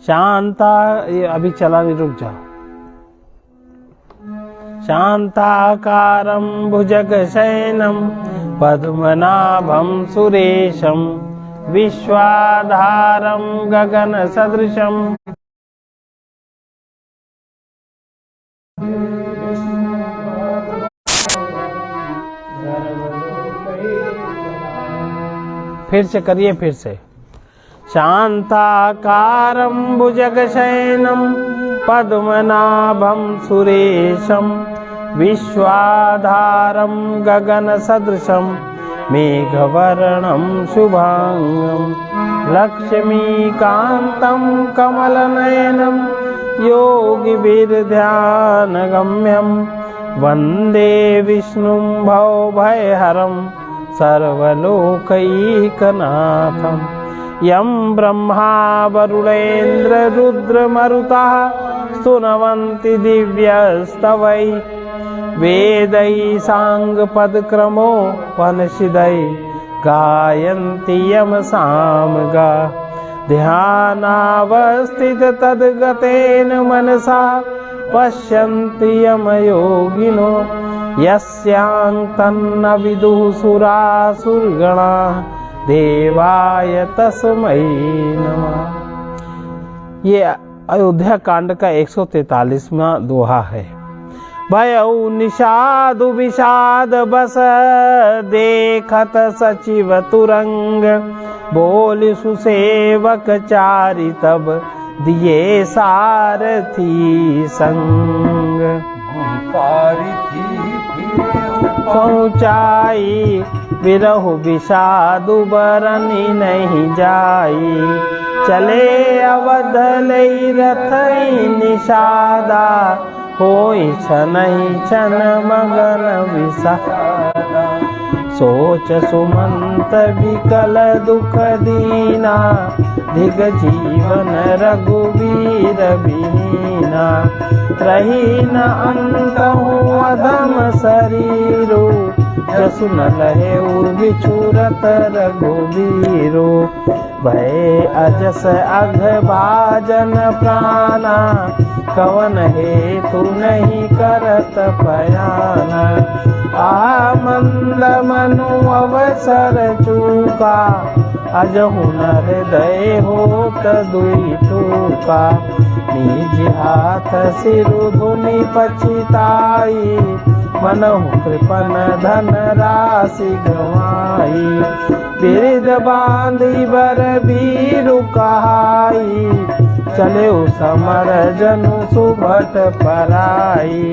शांता, ये अभी चला नहीं, रुक जाओ। शांताकारं भुजगशयनं पद्मनाभं सुरेशं विश्वाधारं गगनसदृशं फिर से करिए, फिर से। शांताकारं भुजगशयनं पद्मनाभं सुरेशं विश्वाधारं गगनसदृशं मेघवर्णं शुभांगं लक्ष्मीकान्तं कमलनयनं योगिभिर्ध्यानगम्यं वन्दे विष्णुं भवभयहरं सर्वलोकैकनाथं। यं ब्रह्मा वरुणेन्द्र रुद्रमरुतः स्तुवन्ति दिव्यस्तवै वेदै साङ्गपदक्रमोपनिषदै गायन्ति यमसामगा। ध्यानावस्थित तद्गतेन मनसा पश्यन्ति यमयोगिनो यस्यान्तं न विदुः सुरासुरगणाः देवाय तस्मै नमः। ये अयोध्या कांड का 143वां दोहा है। भयउ निषाद विषाद बस देखत सचिव तुरंग बोल सुसेवक चारि तब दिए सारथी संग। पहुँचाई विरहु विषादु बरनी नहीं जाई चले अवध लई रथई निषादा होई छनई छन मगन विषादा। सोच सुमंत विकल दुख दीना धिग जीवन रघुवीर बीना रही न अंतहु अधम शरीरो जसु न लहे बिछुरत रघुवीरो। भय अजस अघ भाजन प्राणा कवन हेतु नहीं करत पयाना। आ मंद मनु अवसर चूका अजहु न हृदय होत दुई टूका। निज हाथ सिरु धुनि पछिताई मनहु कृपन धन राशि गवाई। बिरिद बांधी बर बीरु कहाई चले समर जनु सुभट पराई।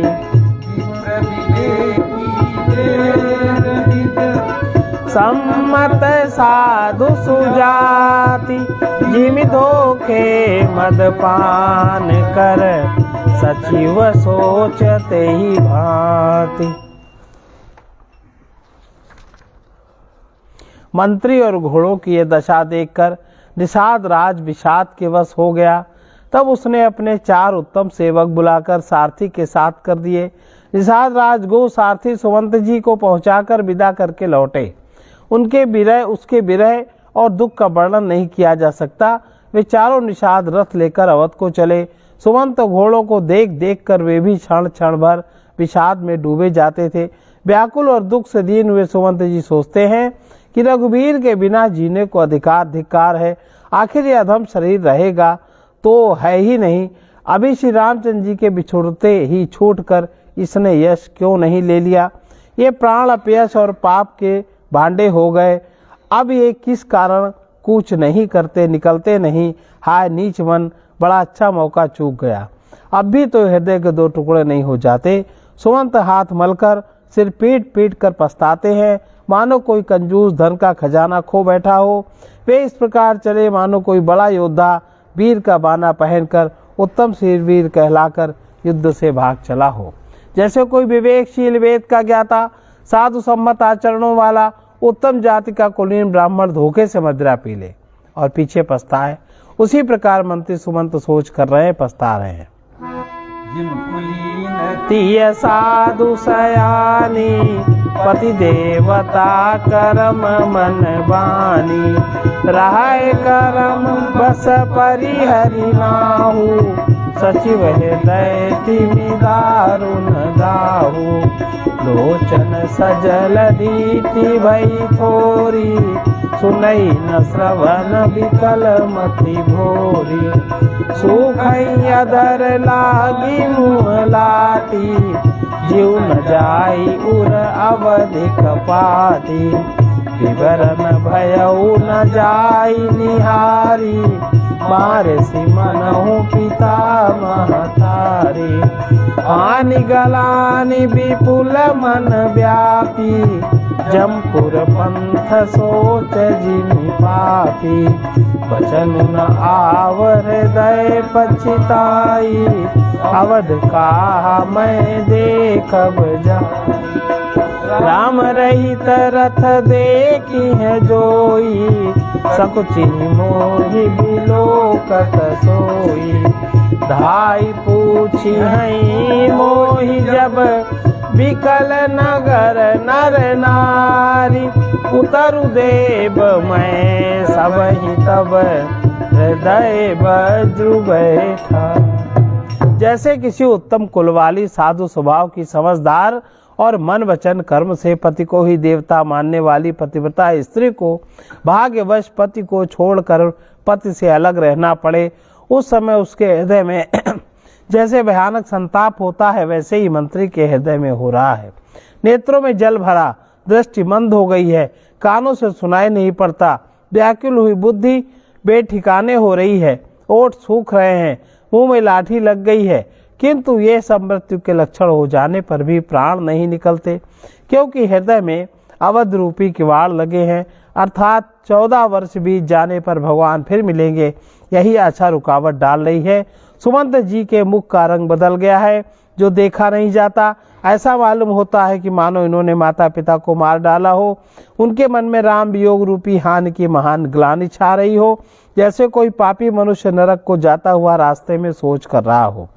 सम्मत साधु सुजाति जिमि धोखे मदपान कर सचिव सोचते ही भांति। मंत्री और घोड़ों की ये दशा देखकर निषाद राज विषाद के वश हो गया। तब उसने अपने 4 उत्तम सेवक बुलाकर सारथी के साथ कर दिए। निषाद राज गो सारथी सुमंत जी को पहुंचाकर विदा करके लौटे। उसके विरह और दुख का वर्णन नहीं किया जा सकता। वे चारों निषाद रथ लेकर अवध को चले। सुमंत घोड़ों को देख देख कर वे भी क्षण क्षण भर विषाद में डूबे जाते थे। व्याकुल और दुख से दीन हुए सुमंत जी सोचते हैं कि रघुवीर के बिना जीने को धिक्कार है। आखिर ये अधम शरीर रहेगा तो है ही नहीं। अभी श्री रामचंद्र जी के बिछुड़ते ही छूटकर इसने यश क्यों नहीं ले लिया। ये प्राण अपयश और पाप के भांडे हो गए। अब ये किस कारण कूच नहीं करते, निकलते नहीं। हाय नीच मन, बड़ा अच्छा मौका चूक गया। अब भी तो हृदय के 2 टुकड़े नहीं हो जाते। सुमंत हाथ मलकर सिर पीट पीट कर पछताते हैं, मानो कोई कंजूस धन का खजाना खो बैठा हो। वे इस प्रकार चले मानो कोई बड़ा योद्धा वीर का बाना पहनकर उत्तम वीर कहलाकर युद्ध से भाग चला हो। जैसे कोई विवेकशील वेद का ज्ञाता साधु सम्मत आचरणों वाला उत्तम जाति का कुलीन ब्राह्मण धोखे से मदिरा पी ले और पीछे पछताए, उसी प्रकार मंत्री सुमंत सोच कर रहे हैं, पछता रहे हैं। तीय साधु सयानी पति देवता करम मन बानी रहाय करम बस परिहरि नाहु, सचिव हृदय तिमि दारुण दाहु। लोचन सजल रीति भई थोरी, सुनई न श्रवण विकल मति भोरी। सुखई अधर लागी मुँह लाटी, जीव न जाई उर अवधि कपाटी। विवरण भयउ न जाई निहारी, मारसी मनहु पिता महतारी। आनि गलानि विपुल मन व्यापी, जमपुर पंथ सोच जिमि पापी। बचन न आवर हृदय पछिताई, अवध का मैं देखब जाई। राम रहित रथ देखी है जोई, सकुचि मोहि बिलोकत सोई। धाई पूछी हई मोहि जब, विकल नगर नर नारी। उतरु देव मैं सबहि तब, हृदय बज्रु बैठा। जैसे किसी उत्तम कुल वाली साधु स्वभाव की समझदार और मन वचन कर्म से पति को ही देवता मानने वाली पतिव्रता स्त्री को भाग्यवश पति को छोड़कर पति से अलग रहना पड़े, उस समय उसके हृदय में जैसे भयानक संताप होता है, वैसे ही मंत्री के हृदय में हो रहा है। नेत्रों में जल भरा, दृष्टि मंद हो गई है, कानों से सुनाई नहीं पड़ता, व्याकुल हुई बुद्धि बेठिकाने हो रही है, ओठ सूख रहे हैं, मुंह में लाठी लग गई है, किंतु ये सब मृत्यु के लक्षण हो जाने पर भी प्राण नहीं निकलते, क्योंकि हृदय में अवध रूपी किवाड़ लगे हैं। अर्थात 14 वर्ष बीत जाने पर भगवान फिर मिलेंगे, यही आशा रुकावट डाल रही है। सुमंत जी के मुख का रंग बदल गया है, जो देखा नहीं जाता। ऐसा मालूम होता है कि मानो इन्होंने माता पिता को मार डाला हो। उनके मन में राम वियोग रूपी हानि की महान ग्लानि छा रही हो, जैसे कोई पापी मनुष्य नरक को जाता हुआ रास्ते में सोच कर रहा हो।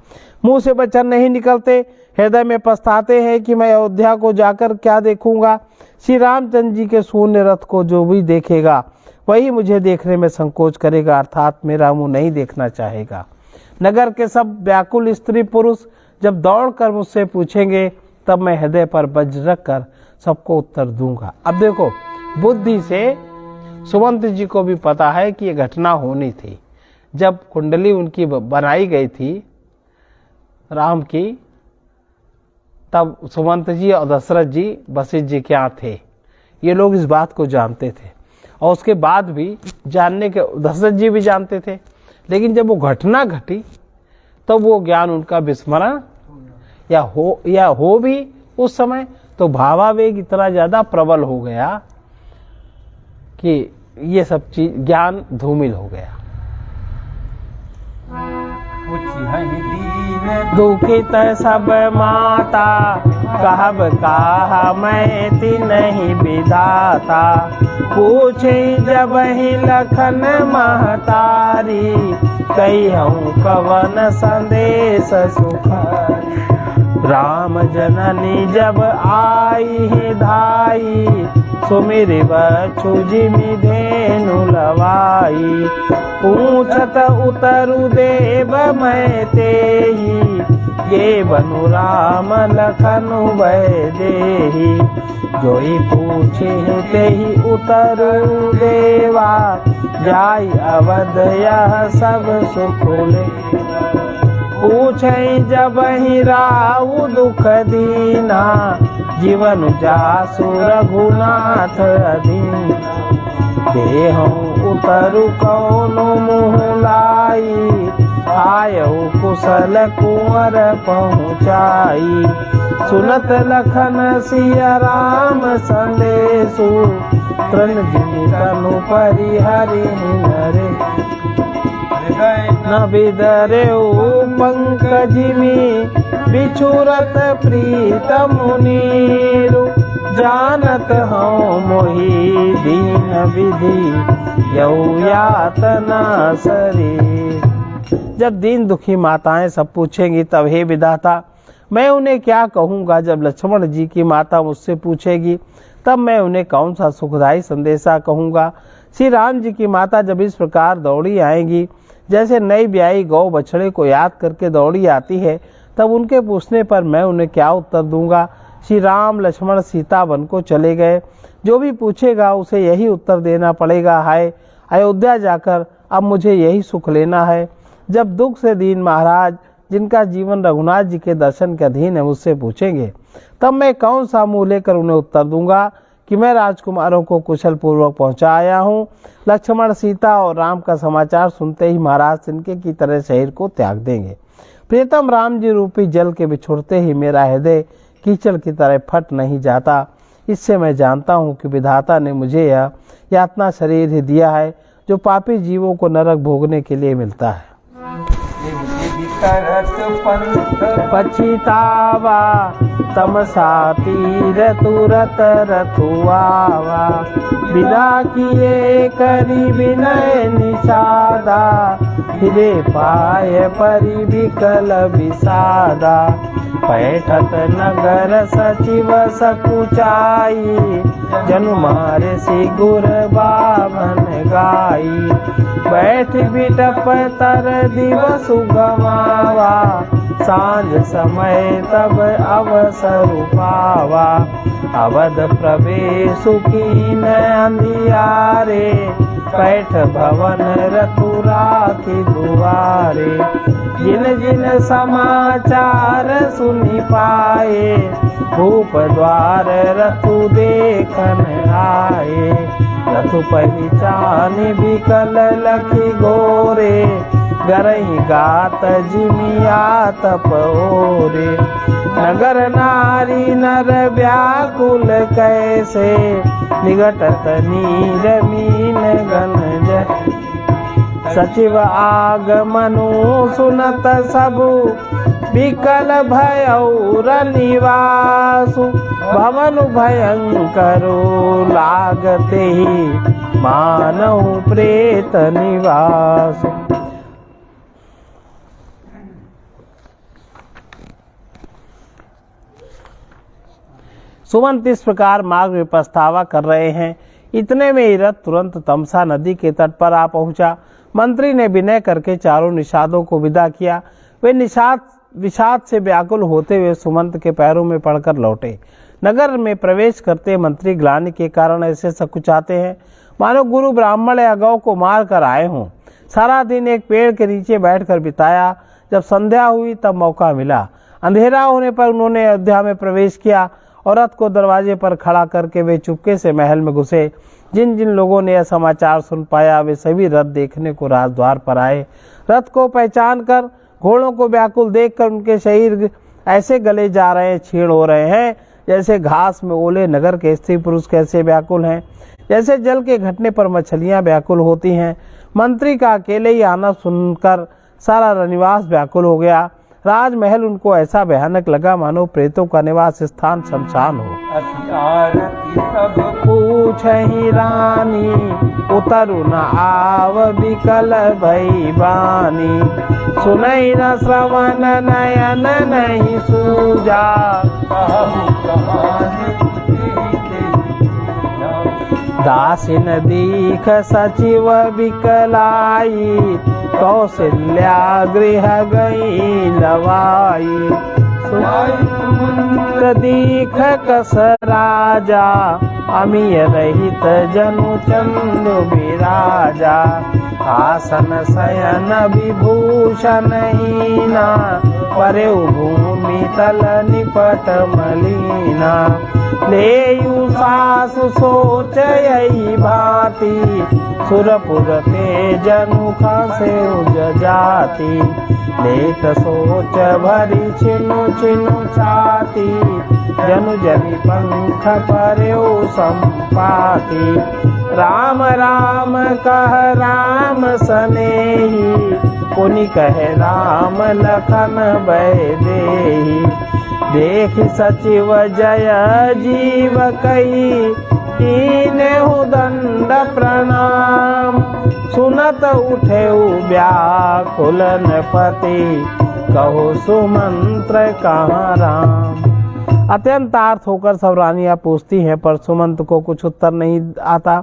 मुंह से वचन नहीं निकलते, हृदय में पछताते हैं कि मैं अयोध्या को जाकर क्या देखूंगा। श्री रामचंद्र जी के शून्य रथ को जो भी देखेगा वही मुझे देखने में संकोच करेगा, अर्थात मेरा मुंह नहीं देखना चाहेगा। नगर के सब व्याकुल स्त्री पुरुष जब दौड़कर मुझसे पूछेंगे, तब मैं हृदय पर वज्र रख कर सबको उत्तर दूंगा। अब देखो, बुद्धि से सुमंत जी को भी पता है कि ये घटना होनी थी। जब कुंडली उनकी बनाई गई थी राम की, तब सुमंत जी और दशरथ जी वशिष्ठ जी के यहाँ थे। ये लोग इस बात को जानते थे और उसके बाद भी जानने के दशरथ जी भी जानते थे, लेकिन जब वो घटना घटी तब वो ज्ञान उनका विस्मरण या हो भी उस समय, तो भावावेग इतना ज्यादा प्रबल हो गया कि ये सब चीज ज्ञान धूमिल हो गया। दुखित सब माता, कहब कहा मैं तिन्हि विधाता। पूछे जब ही लखन महतारी, कहिहूँ कवन संदेश सुखारी। राम जननी जब आई है धाई, सुमिर बछु जिमि धेनु लवाई। पूछत उतरु देव मैं तेहि, ये बनु राम लखनु भय देहि। जोई पूछे तेहि उतरु देवा, जाई अवध यह सब सुख लेवा। पूछे जब ही राउ दुख दीना, जीवन जासु रघुनाथ अधीना। देहूँ उतरु कौनो मुँह लाई, आयऊ कुशल कुंवर पहुँचाई। सुनत लखन सिया राम संदेशु, तृण जिमि तनु परिहरि नरे। न बिदरेऊ पंकजिमि, बिछुरत प्रीतम नीरु। जानत हूँ मोहि दीन विधि, यऊ यातना शरीर। जब दीन दुखी माताएं सब पूछेंगी, तब हे विधाता मैं उन्हें क्या कहूँगा। जब लक्ष्मण जी की माता मुझसे पूछेगी, तब मैं उन्हें कौन सा सुखदायी संदेशा कहूँगा। श्री राम जी की माता जब इस प्रकार दौड़ी आएंगी, जैसे नई ब्याई गौ बछड़े को याद करके दौड़ी आती है, तब उनके पूछने पर मैं उन्हें क्या उत्तर दूंगा। श्री राम लक्ष्मण सीता वन को चले गए। जो भी पूछेगा उसे यही उत्तर देना पड़ेगा, हाय अयोध्या जाकर अब मुझे यही सुख लेना है। जब दुख से दीन महाराज, जिनका जीवन रघुनाथ जी के दर्शन के अधीन है, मुझसे पूछेंगे, तब मैं कौन सा मुँह लेकर उन्हें उत्तर दूंगा कि मैं राजकुमारों को कुशल पूर्वक पहुंचा आया हूँ। लक्ष्मण, सीता और राम का समाचार सुनते ही महाराज तिनके की तरह शरीर को त्याग देंगे। प्रियतम राम जी रूपी जल के बिछुड़ते ही मेरा हृदय कीचड़ की तरह फट नहीं जाता। इससे मैं जानता हूँ कि विधाता ने मुझे यह यातना शरीर ही दिया है, जो पापी जीवों को नरक भोगने के लिए मिलता है। पछितावा तमसा तीर तुरत रथुआवा, विदा किए करी विनय निषादा, फिरे पाए परि विकल विषादा। पैठत नगर सचिव सकुचाई, जनु मारे सी गुर बावन गाई। बैठ बिटप तर दिवस गवावा, सांझ समय तब अवसर पावा। अवध प्रवेश कीन अंधियारे, पैठ भवन रतुरा के दुआरे। जिन जिन समाचार सुनि पाए, भूप द्वार रतु देखन आए। रथु पहचान विकल लखी गोरे, गरई गात जिमिया तपोरे। नगर नारी नर व्याकुल कैसे, निगटत नीर मीन गन जय। सचिव आगमनु सुनत सबु, विकल भयौर निवासु। भवन भयंकरो लागते ही, मानव प्रेत निवासु। सुमंत इस प्रकार मार्ग में पछतावा कर रहे हैं। इतने में ही रथ तुरंत तमसा नदी के तट पर आ पहुंचा। मंत्री ने विनय करके चारों निषादों को विदा किया। वे विषाद से व्याकुल होते हुए सुमंत के पैरों में पड़कर लौटे। नगर में प्रवेश करते मंत्री ग्लानि के कारण ऐसे सकुचाते हैं, मानो गुरु ब्राह्मण या गौ को मार कर आए हों। सारा दिन एक पेड़ के नीचे बैठकर बिताया। जब संध्या हुई तब मौका मिला। अंधेरा होने पर उन्होंने अयोध्या में प्रवेश किया और रथ को दरवाजे पर खड़ा करके वे चुपके से महल में घुसे। जिन जिन लोगों ने यह समाचार सुन पाया, वे सभी रथ देखने को राजद्वार पर आए। रथ को पहचान कर, घोड़ों को व्याकुल देखकर उनके शरीर ऐसे गले जा रहे हैं, क्षीण हो रहे हैं, जैसे घास में ओले नगर के स्त्री पुरुष कैसे व्याकुल हैं, जैसे जल के घटने पर मछलियां व्याकुल होती हैं। मंत्री का अकेले ही आना सुनकर सारा रनिवास व्याकुल हो गया। राजमहल उनको ऐसा भयानक लगा मानो प्रेतों का निवास स्थान शमशान हो। सब पूछहि रानी, उतरु न आव विकल भई बानी। सुनई न श्रवण नयन नहीं सूजा, दासिन दीख सचिव विकलाई। कौशल्या गृह गई लवाई। दीख कस राजा, अमीय रहित जनु चंदु विराजा। आसन शयन विभूषण हीना, परे भूमि तल निपट मलीना। लेयु सासु सोच यही भांति, सुरपुर ते जनु खासे जाति। लेख सोच भरी छिनु छिनु छाती, जनु जनि पंख पर्यो संपाति। राम राम कह राम सनेही, पुनि कहे राम लखन भय देही। देख सचिव जय जीव कही, कीन्हु दंड प्रणाम। सुनत उठे व्याकुल पति, कहो सुमंत्र कहाँ राम। अत्यंत आर्थ होकर सब रानियां पूछती हैं, पर सुमंत को कुछ उत्तर नहीं आता।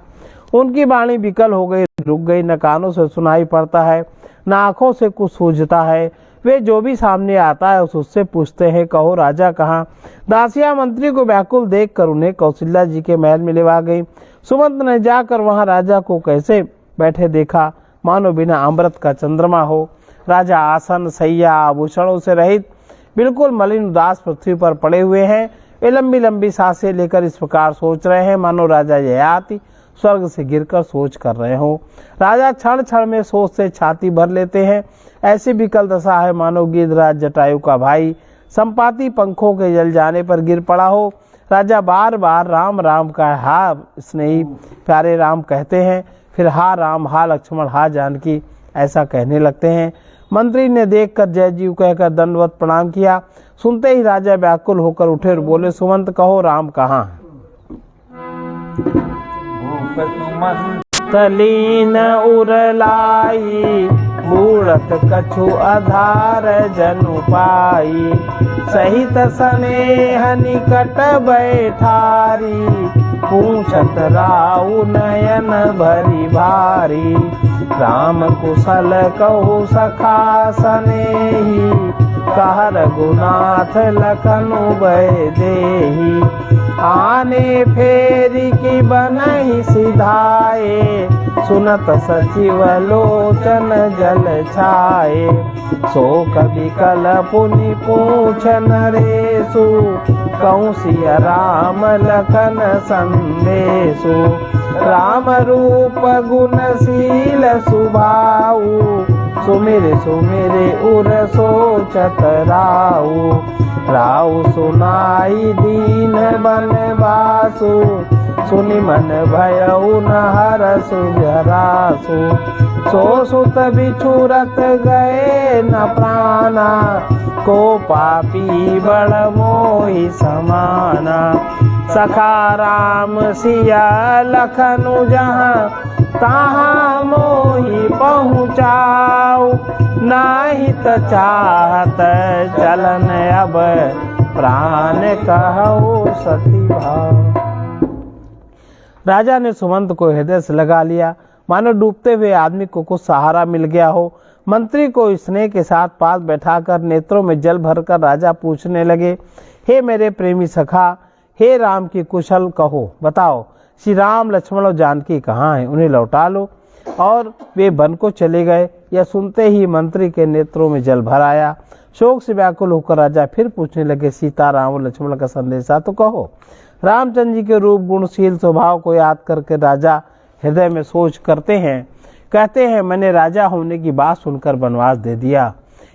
उनकी वाणी विकल हो गई, रुक गई। न कानों से सुनाई पड़ता है, न आंखों से कुछ सूझता है। वे जो भी सामने आता है उससे पूछते हैं, कहो राजा कहाँ। दासियां मंत्री को व्याकुल देखकर उन्हें कौशल्या जी के महल में लेवा गई। सुमंत ने जाकर वहां राजा को कैसे बैठे देखा, मानो बिना अमृत का चंद्रमा हो। राजा आसन, सैया, आभूषणों से रहित बिल्कुल मलिन उदास पृथ्वी पर पड़े हुए हैं। वे लंबी लंबी सांसें लेकर इस प्रकार सोच रहे हैं मानो राजा ययाति स्वर्ग से गिरकर सोच कर रहे हो। राजा क्षण क्षण में सोच से छाती भर लेते हैं। ऐसी विकल दशा है मानो गिद्धराज जटायु का भाई संपाति पंखों के जल जाने पर गिर पड़ा हो। राजा बार बार राम राम का हा स्नेही प्यारे राम कहते हैं, फिर हा राम, हा लक्ष्मण, हा जानकी ऐसा कहने लगते हैं। मंत्री ने देखकर जय जीव कहकर दंडवत प्रणाम किया। सुनते ही राजा व्याकुल होकर उठे और बोले, सुमंत कहो राम कहाँ है। तलीन उरलाई बूढ़त कछु आधार जनु पाई, सहित स्नेह निकट बैठारी, पूछत राउ नयन भरी भारी, राम कुशल कहु सखा सनेही, कह रघुनाथ लखनु भय देही, आने फेरी की बनहि सिधाए, सुनत सचिव लोचन जल छाए, शोक विकल पुनि पूछ नरेशु, कहूँ सिया राम लखन संदेशु, राम रूप गुणशील सुभाऊ, सुमिर सुमिर उर सोचत राऊ, राऊ सुनाई दीन बनवासु, सुनि मन भयउ न हरसु जरासु, सो सुत बिछुरत गए न प्राणा, को पापी बड़ मोहि समाना, सखा राम सिया लखनु जहाँ, तहाँ मोहि पहुँचाऊ, नाहित चाहत चलन अब, प्राण कहु सती भाव। राजा ने सुमंत को हृदय से लगा लिया, मानो डूबते हुए आदमी को कुछ सहारा मिल गया हो। मंत्री को स्नेह के साथ पास बैठाकर नेत्रों में जल भरकर राजा पूछने लगे, हे मेरे प्रेमी सखा, हे राम की कुशल कहो, बताओ श्री राम लक्ष्मण और जानकी कहाँ हैं, उन्हें लौटा लो। और वे वन को चले गए। यह सुनते ही मंत्री के नेत्रों में जल भर आया। शोक से व्याकुल होकर राजा फिर पूछने लगे, सीता राम और लक्ष्मण का संदेशा तो कहो। रामचंद्र जी के रूप गुणशील स्वभाव को याद करके राजा हृदय में सोच करते हैं, कहते हैं, मैंने राजा होने की बात सुनकर वनवास दे दिया।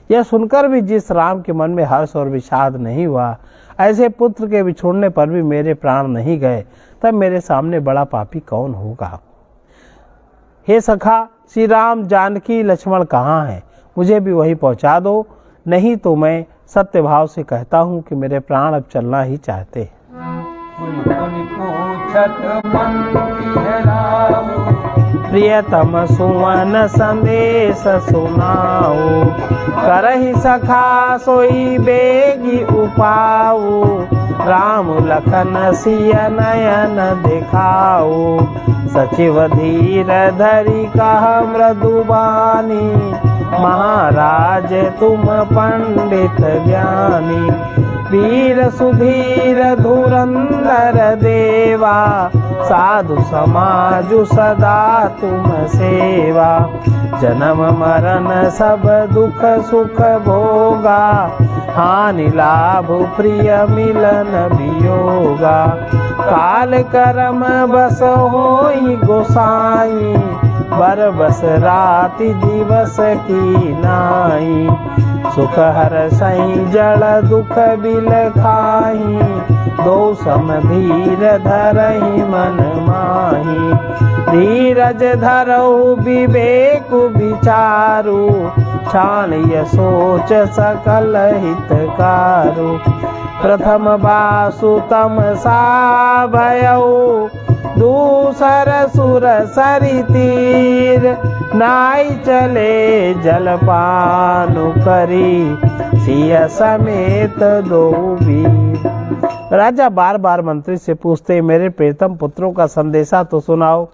यह सुनकर भी जिस राम के मन में हर्ष और विषाद नहीं हुआ, ऐसे पुत्र के बिछोड़ने पर भी मेरे प्राण नहीं गए, तब मेरे सामने बड़ा पापी कौन होगा। हे सखा, श्री राम जानकी लक्ष्मण कहाँ हैं, मुझे भी वही पहुँचा दो, नहीं तो मैं सत्य भाव से कहता हूँ कि मेरे प्राण अब चलना ही चाहते हैं। प्रियतम सुवन संदेश सुनाओ, करहि सखा सोई बेगी उपाऊ, राम लखन सिय नयन दिखाओ, सचिव धीर धरि कह मृदुबानी, महाराज तुम पंडित ज्ञानी, वीर सुधीर धुरंधर देवा, साधु समाज सदा तुम सेवा, जन्म मरण सब दुख सुख भोगा, हानि लाभ प्रिय मिलन वियोगा, काल करम बस होई गोसाई, बर बस राति दिवस की नाई, सुख हर सई जड़ दुख बिल खाही, दो सम धीर धरहि मन माही, धीरज धरऊ विवेक विचारू, छाणिय सोच सकल हितकारु, प्रथम बासु तम सा भयऊ, दूसर सुर सरि तीर, नाई चले जलपानु करी, सिय समेत दो वीर। राजा बार बार मंत्री से पूछते, मेरे प्रियतम पुत्रों का संदेशा तो सुनाओ।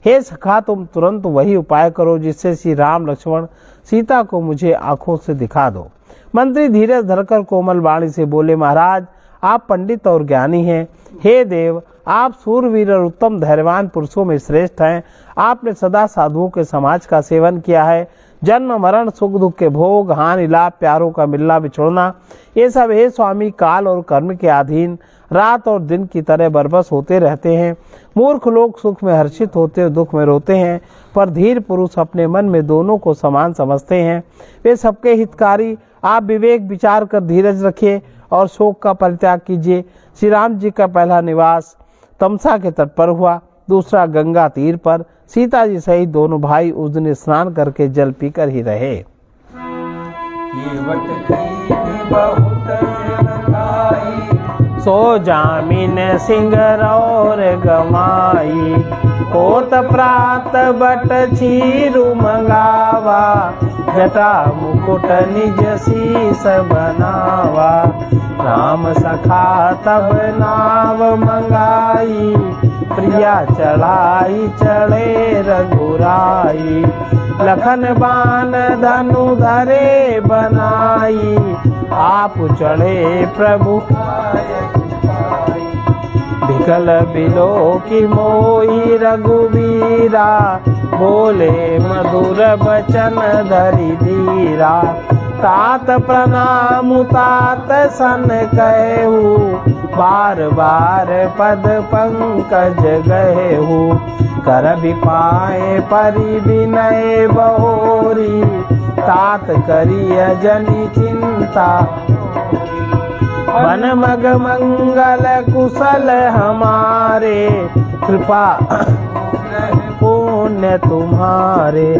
हे सखा, तुम तुरंत वही उपाय करो जिससे श्री राम लक्ष्मण सीता को मुझे आंखों से दिखा दो। मंत्री धीरज धरकर कोमल वाणी से बोले, महाराज आप पंडित और ज्ञानी हैं। हे देव, आप सूरवीर और उत्तम धैर्यवान पुरुषों में श्रेष्ठ हैं। आपने सदा साधुओं के समाज का सेवन किया है। जन्म मरण सुख दुख के भोग, हानि लाभ, प्यारों का मिलना बिछोड़ना, ये सब हे स्वामी काल और कर्म के अधीन रात और दिन की तरह बरबस होते रहते हैं। मूर्ख लोग सुख में हर्षित होते और दुख में रोते हैं, पर धीर पुरुष अपने मन में दोनों को समान समझते हैं। वे सबके हितकारी। आप विवेक विचार कर धीरज रखिए और शोक का परित्याग कीजिए। श्री राम जी का पहला निवास तमसा के तट पर हुआ, दूसरा गंगा तीर पर। सीता जी सहित दोनों भाई उस दिन स्नान करके जल पीकर ही रहे। सो जामिन सिंगरौर गमाई, कोत प्रात बट छीरु मंगावा, जटा मुकुट निज शीस बनावा। राम सखा तब नाव मंगाई, प्रिया चढ़ाई चढ़े रघुराई। लखन बान धनु धरे बनाई, आप चढ़े प्रभु विकल बिलो की मोही रघुवीरा। बोले मधुर बचन धरि धीरा, तात प्रणाम तात सन कहू, बार बार पद पंकज गहू। कर विपाए परि विनय बहोरी, तात करिय जनि चिंता। वन मग मंगल कुशल हमारे, कृपा पुण्य तुम्हारे।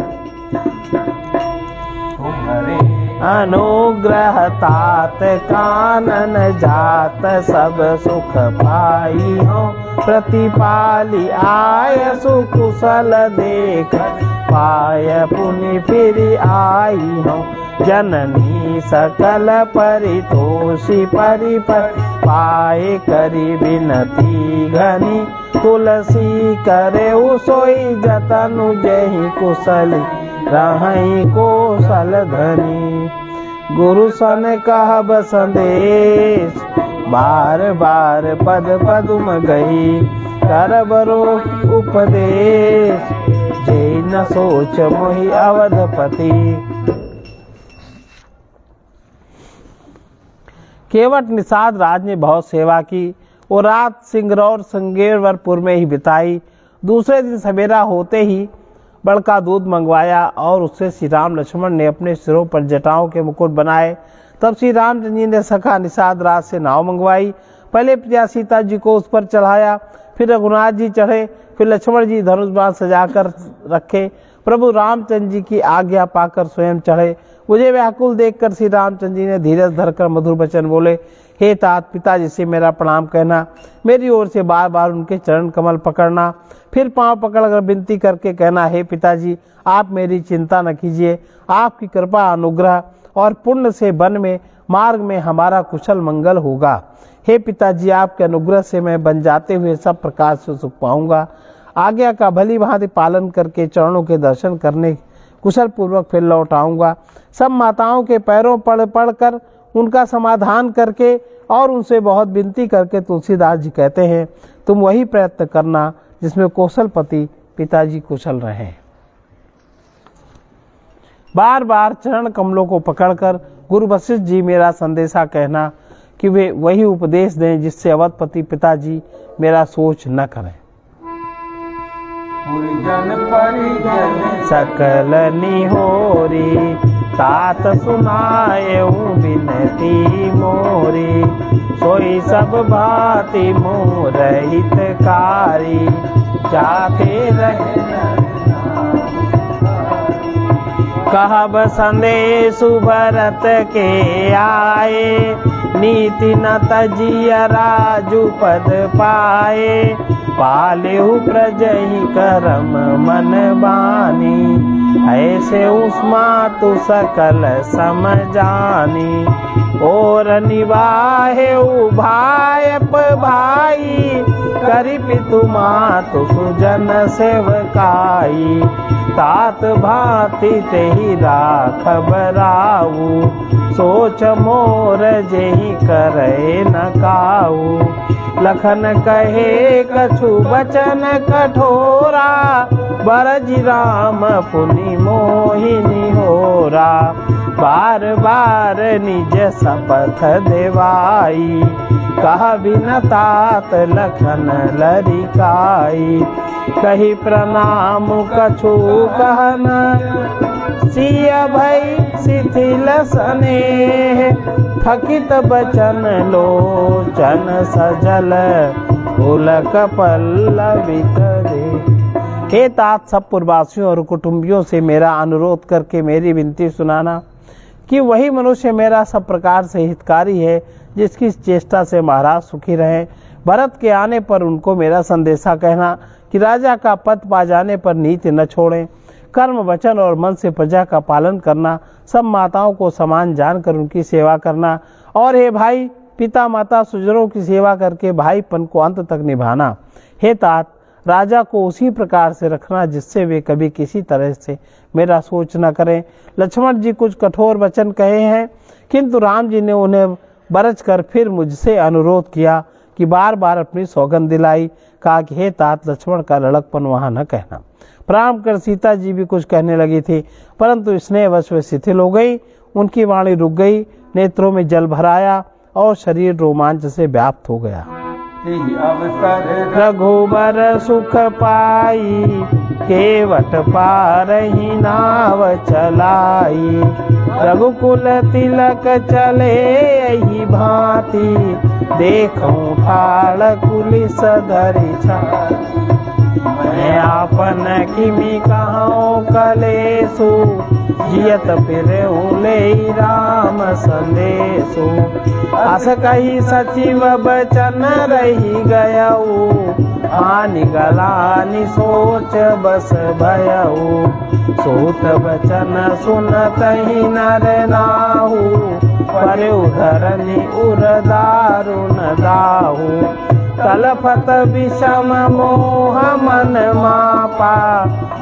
अनुग्रह तात कानन जात, सब सुख पाई हो प्रतिपाली। आय सुकुशल देख पाय पुनि फिर आई हो। जननी सकल परितोषी परिपर, पाए करी विनती घनी। तुलसी करे सोई जतनु, जहि कुशल रहई कौशल धनी। गुरु सन कहब संदेश, बार बार पद पदुम गई। करबरो उपदेश, जे न सोच मोहि अवधपति। केवट निषाद राज ने बहुत सेवा की। वो रात सिंगरौर श्रृंगेरवरपुर में ही बिताई। दूसरे दिन सवेरा होते ही बड़का दूध मंगवाया और उससे श्री राम लक्ष्मण ने अपने सिरों पर जटाओं के मुकुट बनाए। तब श्री रामचंद्र जी ने सखा निषाद राज से नाव मंगवाई। पहले प्रिया सीता जी को उस पर चढ़ाया, फिर रघुनाथ जी चढ़े, फिर लक्ष्मण जी धनुष बाण सजाकर रखे। प्रभु रामचंद्र जी की आज्ञा पाकर स्वयं चढ़े। मुझे व्याकुल देखकर श्री रामचंद्र जी ने धीरज धरकर मधुर वचन बोले, हे तात, पिताजी से मेरा प्रणाम कहना। मेरी ओर से बार बार उनके चरण कमल पकड़ना, फिर पांव पकड़कर विनती करके कहना, हे पिताजी आप मेरी चिंता न कीजिए। आपकी कृपा अनुग्रह और पुण्य से वन में मार्ग में हमारा कुशल मंगल होगा। हे पिताजी आपके अनुग्रह से मैं बन जाते हुए सब प्रकार से सुख पाऊंगा। आज्ञा का भली भांति पालन करके चरणों के दर्शन करने कुशल पूर्वक फिर लौट आऊंगा। सब माताओं के पैरों पड़ कर उनका समाधान करके और उनसे बहुत विनती करके तुलसीदास जी कहते हैं, तुम वही प्रयत्न करना जिसमें कौशलपति पिताजी कुशल रहे। बार बार चरण कमलों को पकड़कर गुरु वशिष्ठ जी मेरा संदेशा कहना कि वे वही उपदेश दें जिससे अवधपति पिताजी मेरा सोच न करें। सकल निहोरी तात सुनाएऊ बिनती मोरी। सोई सब भांति मोर हितकारी। चाहते रहे कहब संदेश भरत के आए। नीति न तजिया राजू पद पाए। पालेहु प्रजहि करम मन बानी। ऐसे उस्मा तु सकल समझानी। और निवाहे भायप भाई, करी पितु मातु सुजन सेवकाई। तात भांति तेहि राख बराऊ, सोच मोर जेहि करे न काऊ। लखन कहे कछु बचन कठोरा, बरजि राम पुनि मोहिनी होरा। बार बार निज शपथ देवाई, कह बिन तात लखन लरिकाई। कही प्रणाम कछु कहन, सिय भई शिथिल स्नेह। थकित बचन लोचन सजल, पुलक पल्लवित दे। हे तात, सब पुरवासियों और कुटुंबियों से मेरा अनुरोध करके मेरी विनती सुनाना कि वही मनुष्य मेरा सब प्रकार से हितकारी है, जिसकी चेष्टा से महाराज सुखी रहे। भरत के आने पर उनको मेरा संदेशा कहना कि राजा का पद पा जाने पर नीति न छोड़ें। कर्म वचन और मन से प्रजा का पालन करना, सब माताओं को समान जानकर उनकी सेवा करना, और हे भाई, पिता माता सुजरों की सेवा करके भाईपन को अंत तक निभाना। हे तात, राजा को उसी प्रकार से रखना जिससे वे कभी किसी तरह से मेरा सोच न करें। लक्ष्मण जी कुछ कठोर वचन कहे हैं, किंतु राम जी ने उन्हें बरज कर फिर मुझसे अनुरोध किया कि बार बार अपनी सौगंध दिलाई। कहा कि हे तात, लक्ष्मण का लड़कपन वहां न कहना। प्रणाम कर सीता जी भी कुछ कहने लगी थी, परंतु स्नेहवश वे शिथिल हो गई। उनकी वाणी रुक गई, नेत्रों में जल भराया और शरीर रोमांच से व्याप्त हो गया। रघुबर सुख पाई, केवट पारहि नाव चलाई। रघुकुल तिलक चले यही भांति, देखूं ठाड़ कुलिस धरि छाती। मैं आपन किमि कहूँ कलेसु, जियत फिरऊँ ले राम संदेशु। अस कही सचिव बचन रही गयऊ, हानि गलानि सोच बस भयऊ। सूत बचन सुनतहि नर नाहु, पर उधरनि उर दारुण दाहु। तलफत विषम मोह मन मापा,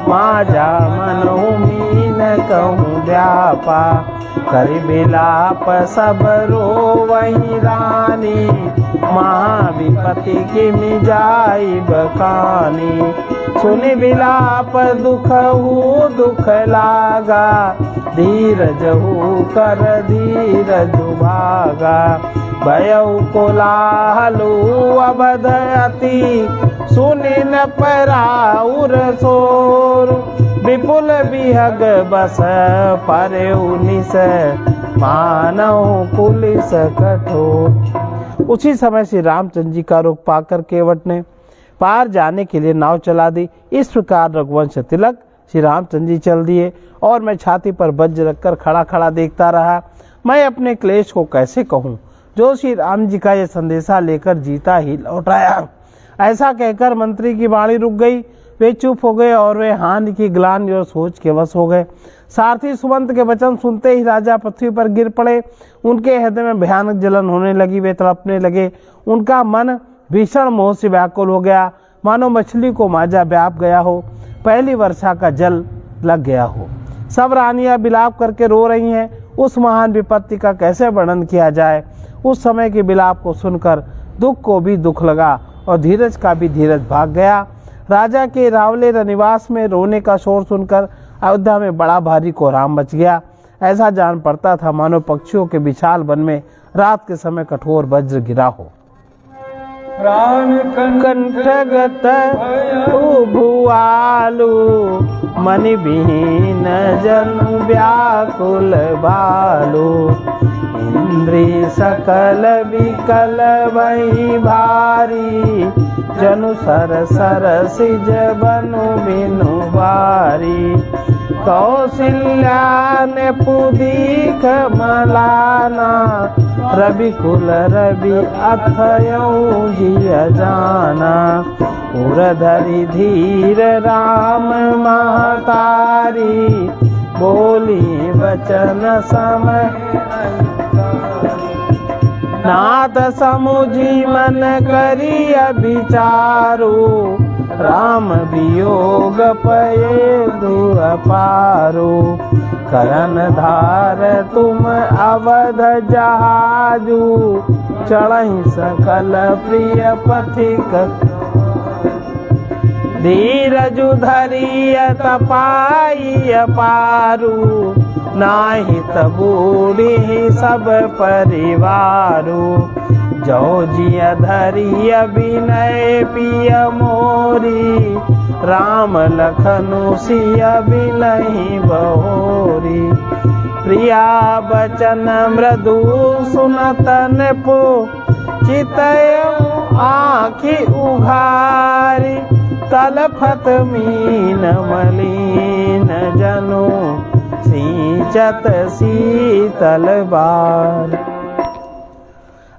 माजा मनु मीन कहूँ व्यापा। करि बिलाप सब रोवहि रानी, महाविपति किमि जाई बखानी। सुनि बिलाप दुखहु दुख लागा, धीरजहु कर धीरज भागा। भयउ कोलाहलु अबध अति, सुनि न पराउर सोर। विपुल विहग बस परेउ निस, मानव पुलिस कठोर। उसी समय श्री रामचंद्र जी का रुख पाकर केवट ने पार जाने के लिए नाव चला दी। इस प्रकार रघुवंश तिलक श्री रामचंद्र जी चल दिए और मैं छाती पर वज्र रखकर खड़ा खड़ा देखता रहा। मैं अपने क्लेश को कैसे कहूँ, जो श्री राम जी का यह संदेशा लेकर जीता ही लौट आया। ऐसा कहकर मंत्री की वाणी रुक गई। वे चुप हो गए और वे हानि की ग्लानि और सोच के वश हो गए। सारथी सुमंत के वचन सुनते ही राजा पृथ्वी पर गिर पड़े। उनके हृदय में भयानक जलन होने लगी, वे तड़पने लगे। उनका मन भीषण मोह से व्याकुल हो गया, मानो मछली को मांझा व्याप गया हो, पहली वर्षा का जल लग गया हो। सब रानियां विलाप करके रो रही हैं। उस महान विपत्ति का कैसे वर्णन किया जाए। उस समय के विलाप को सुनकर दुख को भी दुख लगा और धीरज का भी धीरज भाग गया। राजा के रावले रनिवास में रोने का शोर सुनकर अयोध्या में बड़ा भारी कोहराम मच गया। ऐसा जान पड़ता था मानो पक्षियों के विशाल वन में रात के समय कठोर वज्र गिरा हो। प्राण कंठगत भुआलु, मनि विहीन जनु व्याकुल बालु। इंद्रिय सकल विकल भई भारी, जनु सर सर सिज बनु बिनु बारी। कौशल्या ने पुदीख मलाना, रवि कुल रवि अथयऊ जिय जाना। उरधरि धीर राम महतारी, बोली वचन समय नाथ समुझी मन करी अभिचारु, राम वियोग पये दुअपारु। करन धार तुम अवध जहाजु, चढ़हि सकल प्रिय पथिक। धीरजु धरिय तपाई अपारु, नाही तबूढ़ी सब परिवारु। जो जिय धरिय विनय पिय मोरी, राम लखनु सिय बिलहि बहोरी। प्रिया बचन मृदु सुनतन पो, चितय आँखि उघारी। तलफत मीन मलिन जनु, सींचत शीतल बार।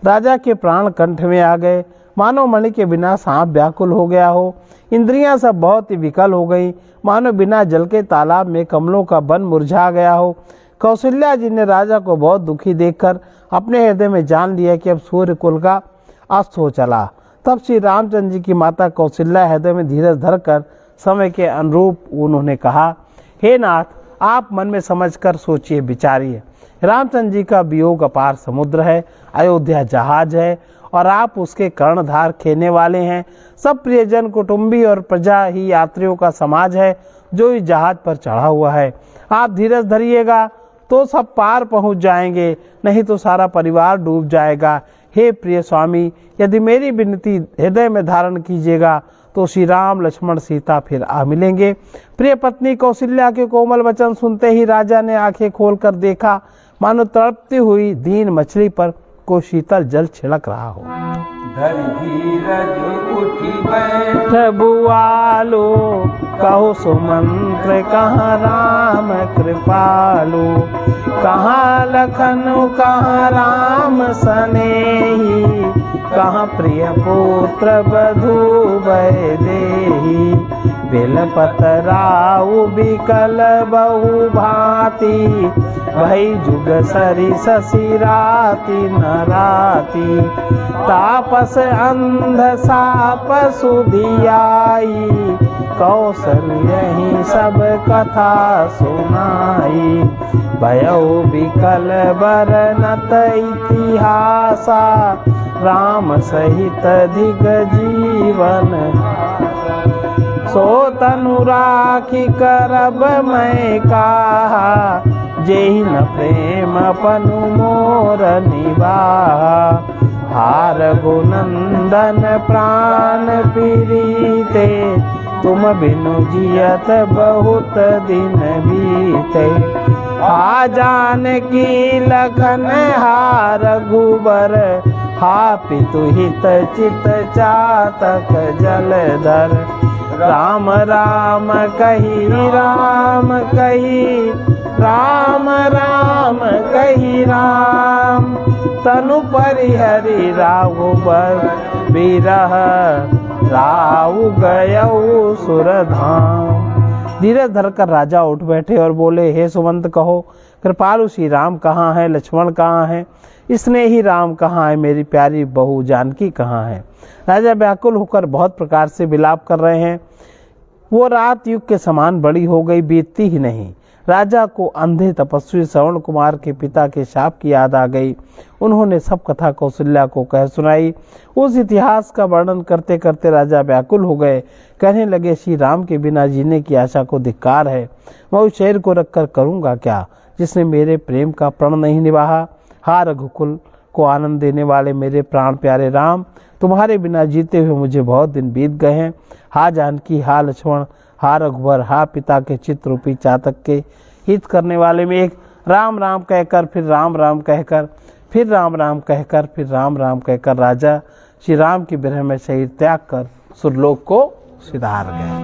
राजा के प्राण कंठ में आ गए, मानो मणि के बिना सांप व्याकुल हो गया हो। इंद्रियां सब बहुत ही विकल हो गई, मानो बिना जल के तालाब में कमलों का वन मुरझा गया हो। कौशल्या जी ने राजा को बहुत दुखी देखकर अपने हृदय में जान लिया कि अब सूर्य कुल का अस्त हो चला। तब श्री रामचंद्र जी की माता कौशल्या हृदय में धीरज धरकर समय के अनुरूप उन्होंने कहा, हे नाथ, आप मन में समझकर सोचिए विचारिए। रामचंद्र जी का वियोग अपार समुद्र है, अयोध्या जहाज है और आप उसके कर्णधार खेने वाले हैं। सब प्रियजन कुटुंबी और प्रजा ही यात्रियों का समाज है जो इस जहाज पर चढ़ा हुआ है। आप धीरज धरिएगा तो सब पार पहुंच जाएंगे, नहीं तो सारा परिवार डूब जाएगा। हे प्रिय स्वामी, यदि मेरी विनती हृदय में धारण कीजिएगा तो श्री राम लक्ष्मण सीता फिर आ मिलेंगे। प्रिय पत्नी कौशल्या के कोमल वचन सुनते ही राजा ने आंखें खोलकर देखा, मानो तड़पती हुई दीन मछली पर कोई शीतल जल छिड़क रहा हो। धीरज उठी बैठ बुआलो, कहो सुमंत्र कहाँ राम कृपालु। कहाँ लखनु कहाँ राम सनेही, कहाँ प्रिय पुत्र बधू वैदेही। बेलपत राउ बिकल बहु भांति, भई जुग सरी ससी राति न राति। तापस अंध साप सुधियाई, कौशल्य ही सब कथा सुनाई। भयउ बिकल बरनत इतिहासा, राम सहित धिग जीवन। सो तनु राखी करब मैं काहा, जेहि न प्रेम पनु मोर निवाहा। हार गुनंदन प्राण पीरीते, तुम बिनु जियत बहुत दिन बीते। हा जानकी लखन हा रघुबर, हा पितु हित चित चातक जलधर। राम राम कही राम कही, राम राम कही राम। तनु परिहरि रघुबर बिरह, राउ गयउ सुरधाम। धीरज धरकर राजा उठ बैठे और बोले, हे सुमंत कहो, कृपालु श्री राम कहाँ है, लक्ष्मण कहाँ है, स्नेही राम कहाँ है, मेरी प्यारी बहू जानकी कहाँ है। राजा व्याकुल होकर बहुत प्रकार से विलाप कर रहे हैं। वो रात युग के समान बड़ी हो गई, बीतती ही नहीं। राजा को अंधे तपस्वी श्रवण कुमार के पिता के शाप की याद आ गई। उन्होंने सब कथा कौशल्या को कह सुनाई। उस इतिहास का वर्णन करते करते राजा व्याकुल हो गए। कहने लगे, श्री राम के बिना जीने की आशा को धिक्कार है। मैं उस शरीर को रखकर करूंगा क्या जिसने मेरे प्रेम का प्रण नहीं निभाया। हा रघुकुल को आनंद देने वाले मेरे प्राण प्यारे राम, तुम्हारे बिना जीते हुए मुझे बहुत दिन बीत गए हैं। हा जानकी, हा लक्ष्मण, हा रघुबर, हा पिता के चित्त रूपी चातक के हित करने वाले में एक राम राम कहकर, फिर राम राम कहकर, फिर राम राम कहकर, फिर राम राम कहकर राजा श्री राम की विरह में शरीर त्याग कर सुरलोक को सिधार गए।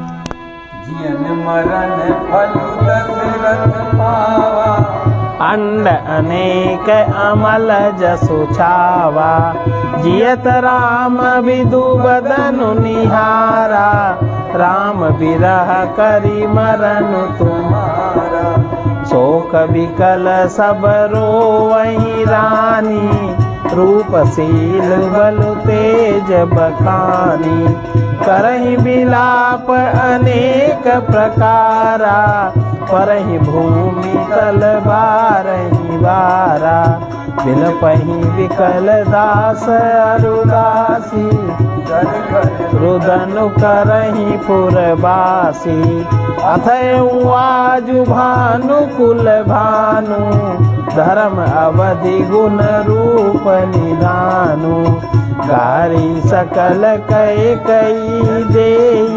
जियन मरण फल दशरथ पावा, अंड अनेक अमल जसु छावा। जियत राम विदु बदनु निहारा, राम विरह करी मरण तुम्हारा। शोक विकल सब रोवहि रानी, रूपशील बलु तेज बखानी। करहि बिलाप अनेक प्रकारा, परहि भूमि तल बारहि बारा। बिलपहि विकल दास अरुदासी, रुदन करहि पुरबासी। अथय आजु भानु कुल भानु, धर्म अवधि गुण रूप निधानु। गारी सकल कई कई देई,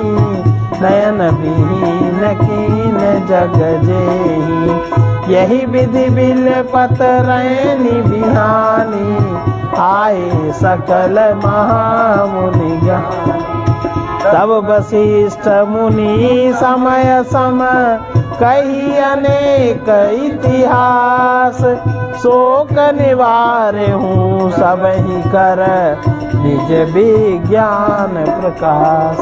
नयन विहीन कीन जग जेहि। यही विधि बिल पतरैनी बिहानी, आए सकल महामुनि ज्ञानी। तब वशिष्ठ मुनि समय सम, कही अनेक इतिहास। शोक निवारे हूँ सब ही कर, निज विज्ञान प्रकाश।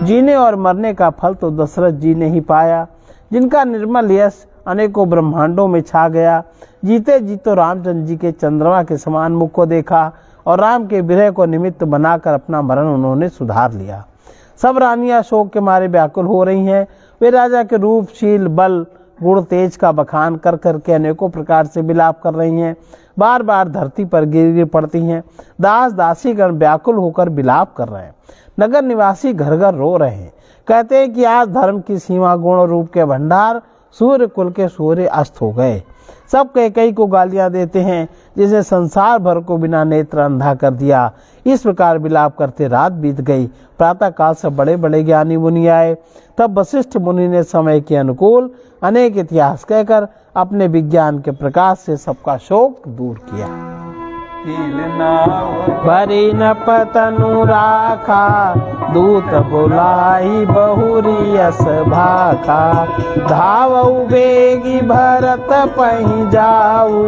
जीने और मरने का फल तो दशरथ जी ने ही पाया, जिनका निर्मल यश अनेकों ब्रह्मांडों में छा गया। जीते जी तो रामचंद्र जी के चंद्रमा के समान मुख को देखा और राम के विरह को निमित्त बनाकर अपना मरण उन्होंने सुधार लिया। सब रानियां शोक के मारे व्याकुल हो रही हैं। वे राजा के रूपशील बल गुण तेज का बखान कर करके अनेकों प्रकार से विलाप कर रही हैं। बार बार धरती पर गिर गिर पड़ती हैं। दास दासीगण व्याकुल होकर विलाप कर रहे हैं। नगर निवासी घर घर रो रहे हैं। कहते हैं कि आज धर्म की सीमा गुण रूप के भंडार, सूर्य कुल के सूर्य अस्त हो गए। सब कैकेयी को गालियां देते हैं, जिसे संसार भर को बिना नेत्र अंधा कर दिया। इस प्रकार विलाप करते रात बीत गई। प्रातः काल से बड़े बड़े ज्ञानी मुनि आए। तब वशिष्ठ मुनि ने समय के अनुकूल अनेक इतिहास कहकर अपने विज्ञान के प्रकाश से सबका शोक दूर किया। भरी न पतनु राखा, दूत बुलाई बहुरी यस भाखा। धावऊ बेगी भरत पहि जाऊ,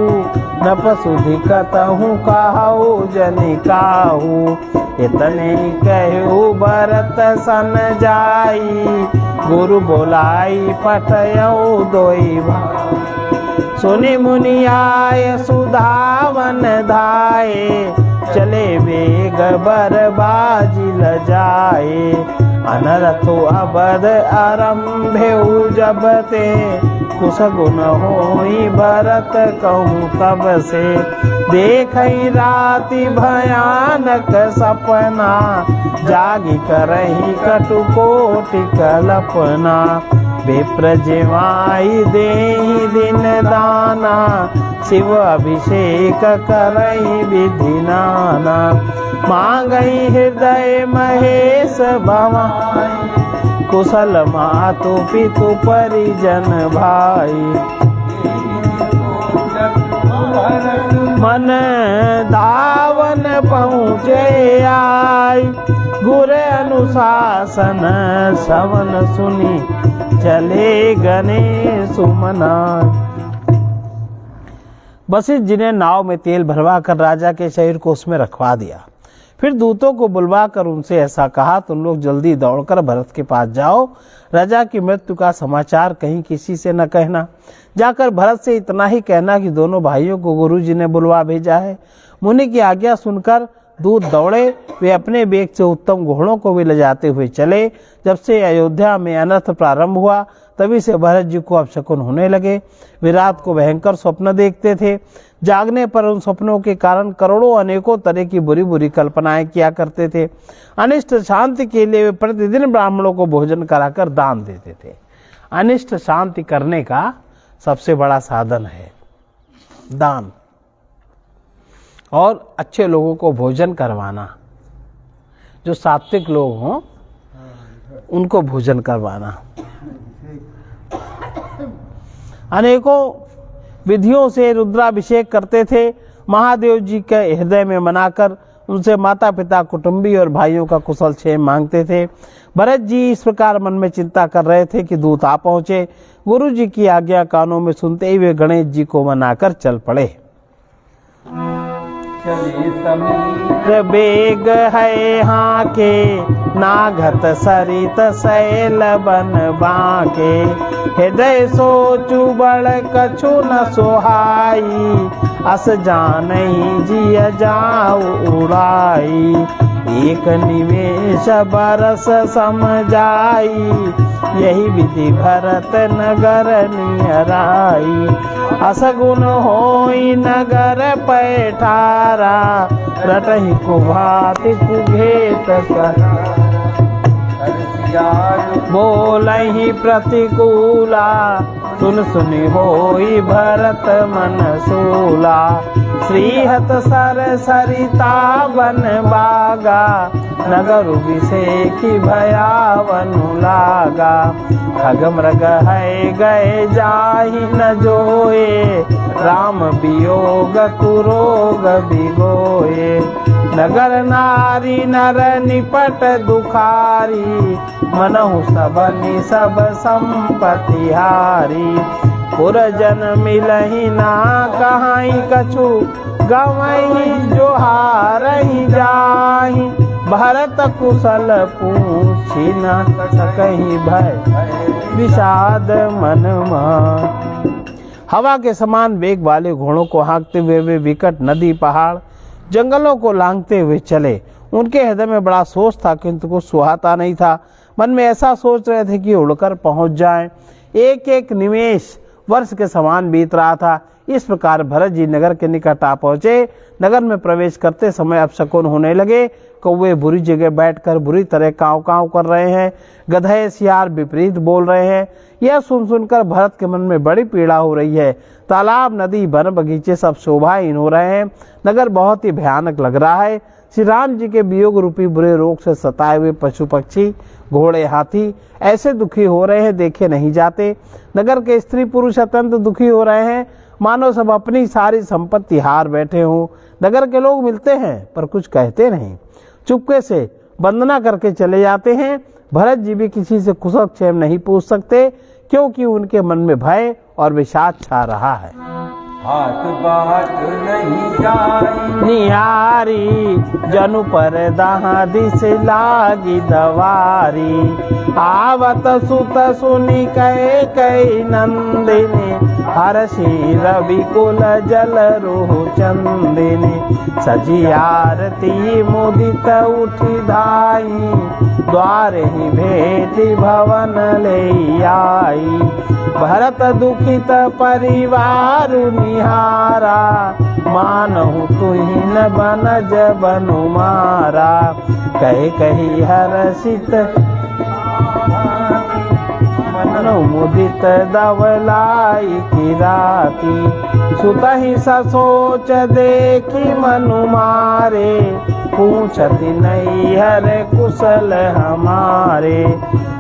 न पशुधि कतहु कहु जनि काहू। इतने कहु भरत सन जाई, गुरु बोलाई पठयऊ दोई भाई। सुनि मुनि आय सुधावन धाये, चले वेग बर बाजी ल जाए। अनरथो अबध आरंभेउ जब ते, कुश गुण होई भरत कहूँ तब से। देखई राति भयानक सपना, जागी करही कटुकोटि कल्पना। विप्र जिवाई देहि दिन दाना, शिव अभिषेक करई विधि नाना। मांगई हृदय महेश भवाई, कुशल मातु पितु परिजन भाई। मन दावन पहुँचे आई, गुर अनुशासन सवन सुनी। चले गने सुमना। वशिष्ठ जी ने नाव में तेल भरवा कर राजा के शरीर को उसमें रखवा दिया। फिर दूतों को बुलवा कर उनसे ऐसा कहा, तुम लोग जल्दी दौड़कर भरत के पास जाओ। राजा की मृत्यु का समाचार कहीं किसी से न कहना। जाकर भरत से इतना ही कहना कि दोनों भाइयों को गुरु जी ने बुलवा भेजा है। मुनि की आज्ञा सुनकर दूत दौड़े। वे अपने वेग से उत्तम घोड़ों को भी ले जाते हुए चले। जब से अयोध्या में अनर्थ प्रारंभ हुआ, तभी से भरत जी को अपशकुन होने लगे। वे रात को भयंकर स्वप्न देखते थे। जागने पर उन स्वप्नों के कारण करोड़ों अनेकों तरह की बुरी बुरी कल्पनाएं किया करते थे। अनिष्ट शांति के लिए वे प्रतिदिन ब्राह्मणों को भोजन कराकर दान देते थे। अनिष्ट शांति करने का सबसे बड़ा साधन है दान, और अच्छे लोगों को भोजन करवाना। जो सात्विक लोग हों उनको भोजन करवाना। अनेकों विधियों से रुद्राभिषेक करते थे। महादेव जी के हृदय में मनाकर उनसे माता पिता, कुटुंबी और भाइयों का कुशल क्षेम मांगते थे। भरत जी इस प्रकार मन में चिंता कर रहे थे कि दूत आ पहुंचे। गुरु जी की आज्ञा कानों में सुनते ही वे गणेश जी को मनाकर चल पड़े। बेग है हाँ के नाघत सरित शैल बन बांके। हृदय सोचु बड़ कछु न सोहाई, अस जानहि जिय जाऊ उड़ाई। एक निमेष बरस सम जाई, यही विधि भरत नगर नियराई। असगुन होई नगर पैठारा, रटहि कुभाति कुभेत बोलहि प्रतिकूला। सुन सुनि होई भरत मन सूला। श्रीहत सर सरिता बन बागा, नगर विषेखी भयावनु लागा। खग मृग है गए जाहि न जोए, राम वियोग कुरोग बिगोए। नगर नारी नर निपट दुखारी, मनहु सबनि सब संपत्ति हारी। पुरजन मिलहि ना कहाई कछु, गवहि जोहारहि जाहि। भरत कुशल पूछी न सकहि भय, विषाद मन मान। हवा के समान वेग वाले घोड़ों को हाँकते हुए वे विकट नदी पहाड़ जंगलों को लांघते हुए चले। उनके हृदय में बड़ा सोच था, किंतु कुछ सुहाता नहीं था। मन में ऐसा सोच रहे थे कि उड़कर पहुंच जाएं। एक एक निमेष वर्ष के समान बीत रहा था। इस प्रकार भरत जी नगर के निकट आ पहुंचे। नगर में प्रवेश करते समय अपशकुन होने लगे। कौवे बुरी जगह बैठकर बुरी तरह काँव काँव कर रहे हैं। गधे सियार विपरीत बोल रहे हैं। यह सुन सुनकर भरत के मन में बड़ी पीड़ा हो रही है। तालाब, नदी, वन, बगीचे सब शोभाहीन हो रहे हैं। नगर बहुत ही भयानक लग रहा है। श्री राम जी के वियोग रूपी बुरे रोग से सताए हुए पशु पक्षी, घोड़े, हाथी ऐसे दुखी हो रहे हैं, देखे नहीं जाते। नगर के स्त्री पुरुष अत्यंत दुखी हो रहे हैं, मानो सब अपनी सारी संपत्ति हार बैठे हों। नगर के लोग मिलते हैं पर कुछ कहते नहीं, चुपके से वंदना करके चले जाते हैं। भरत जी भी किसी से कुशल क्षेम नहीं पूछ सकते, क्योंकि उनके मन में भय और विषाद छा रहा है। हाथ बात नहीं जाई, निहारी जनु पर दहादी से लागी दवारी। आवत सुत सुनि कहे कई नंदिनी, हर्षि रवि कुल जल रोह चंदिनी। सजी आरती मुदित उठी धाई, द्वार ही भेटी भवन ले आई। भरत दुखित परिवार निहारा, मानहु तुहि न बनज बनु मारा। कहे कही हर्षित मनो मुदित दवलाई की राती। सुतहि ससोच देखी मनु मारे, पूछति नैहर कुशल हमारे।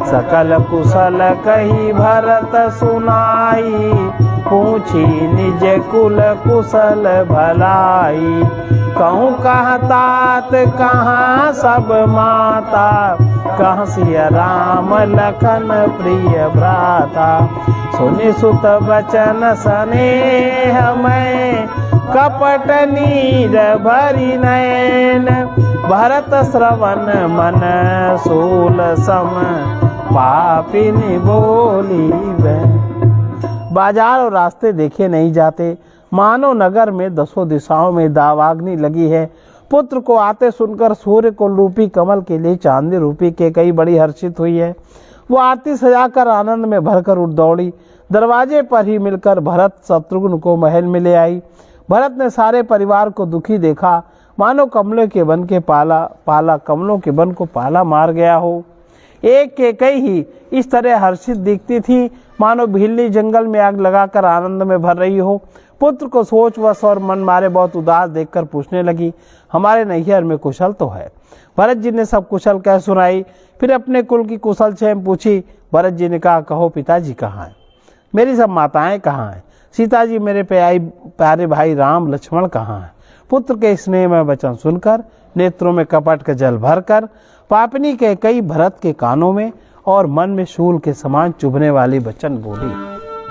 सकल कुशल कही भरत सुनाई, पूछी निज कुल कुशल भलाई। कहूँ कहाँ तात कहाँ सब माता, कहाँ सिया राम लखन प्रिय भ्राता। सुनि सुत बचन स्नेह मैं, कपट नीर भरी नयन। भरत श्रवण मन सूल सम, पापिनी बोली बहन। बाजार और रास्ते देखे नहीं जाते, मानो नगर में दसों दिशाओं में दावाग्नि लगी है। पुत्र को आते सुनकर सूर्य को रूपी कमल के लिए चांदी रूपी के कई बड़ी हर्षित हुई है। वो आरती सजाकर आनंद में भरकर उठ दौड़ी। दरवाजे पर ही मिलकर भरत शत्रुघ्न को महल में ले आई। भरत ने सारे परिवार को दुखी देखा, मानो कमलों के वन के पाला कमलों के वन को पाला मार गया हो। एक के कई ही इस तरह हर्षित दिखती थी, मानो बिल्ली जंगल में आग लगाकर आनंद में भर रही हो। पुत्र को सोचवश और मन मारे बहुत उदास देखकर पूछने लगी, हमारे नैहर में कुशल तो है? भरत जी ने सब कुशल कह सुनाई। फिर अपने कुल की कुशल क्षेम पूछी। भरत जी ने कहा, कहो पिताजी कहाँ हैं? मेरी सब माताएं कहाँ हैं? सीता जी, मेरे प्यारे भाई राम लक्ष्मण कहाँ हैं? पुत्र के स्नेह में वचन सुनकर, नेत्रों में कपट का जल भरकर, पापनी के कई भरत के कानों में और मन में शूल के समान चुभने वाली वचन बोली।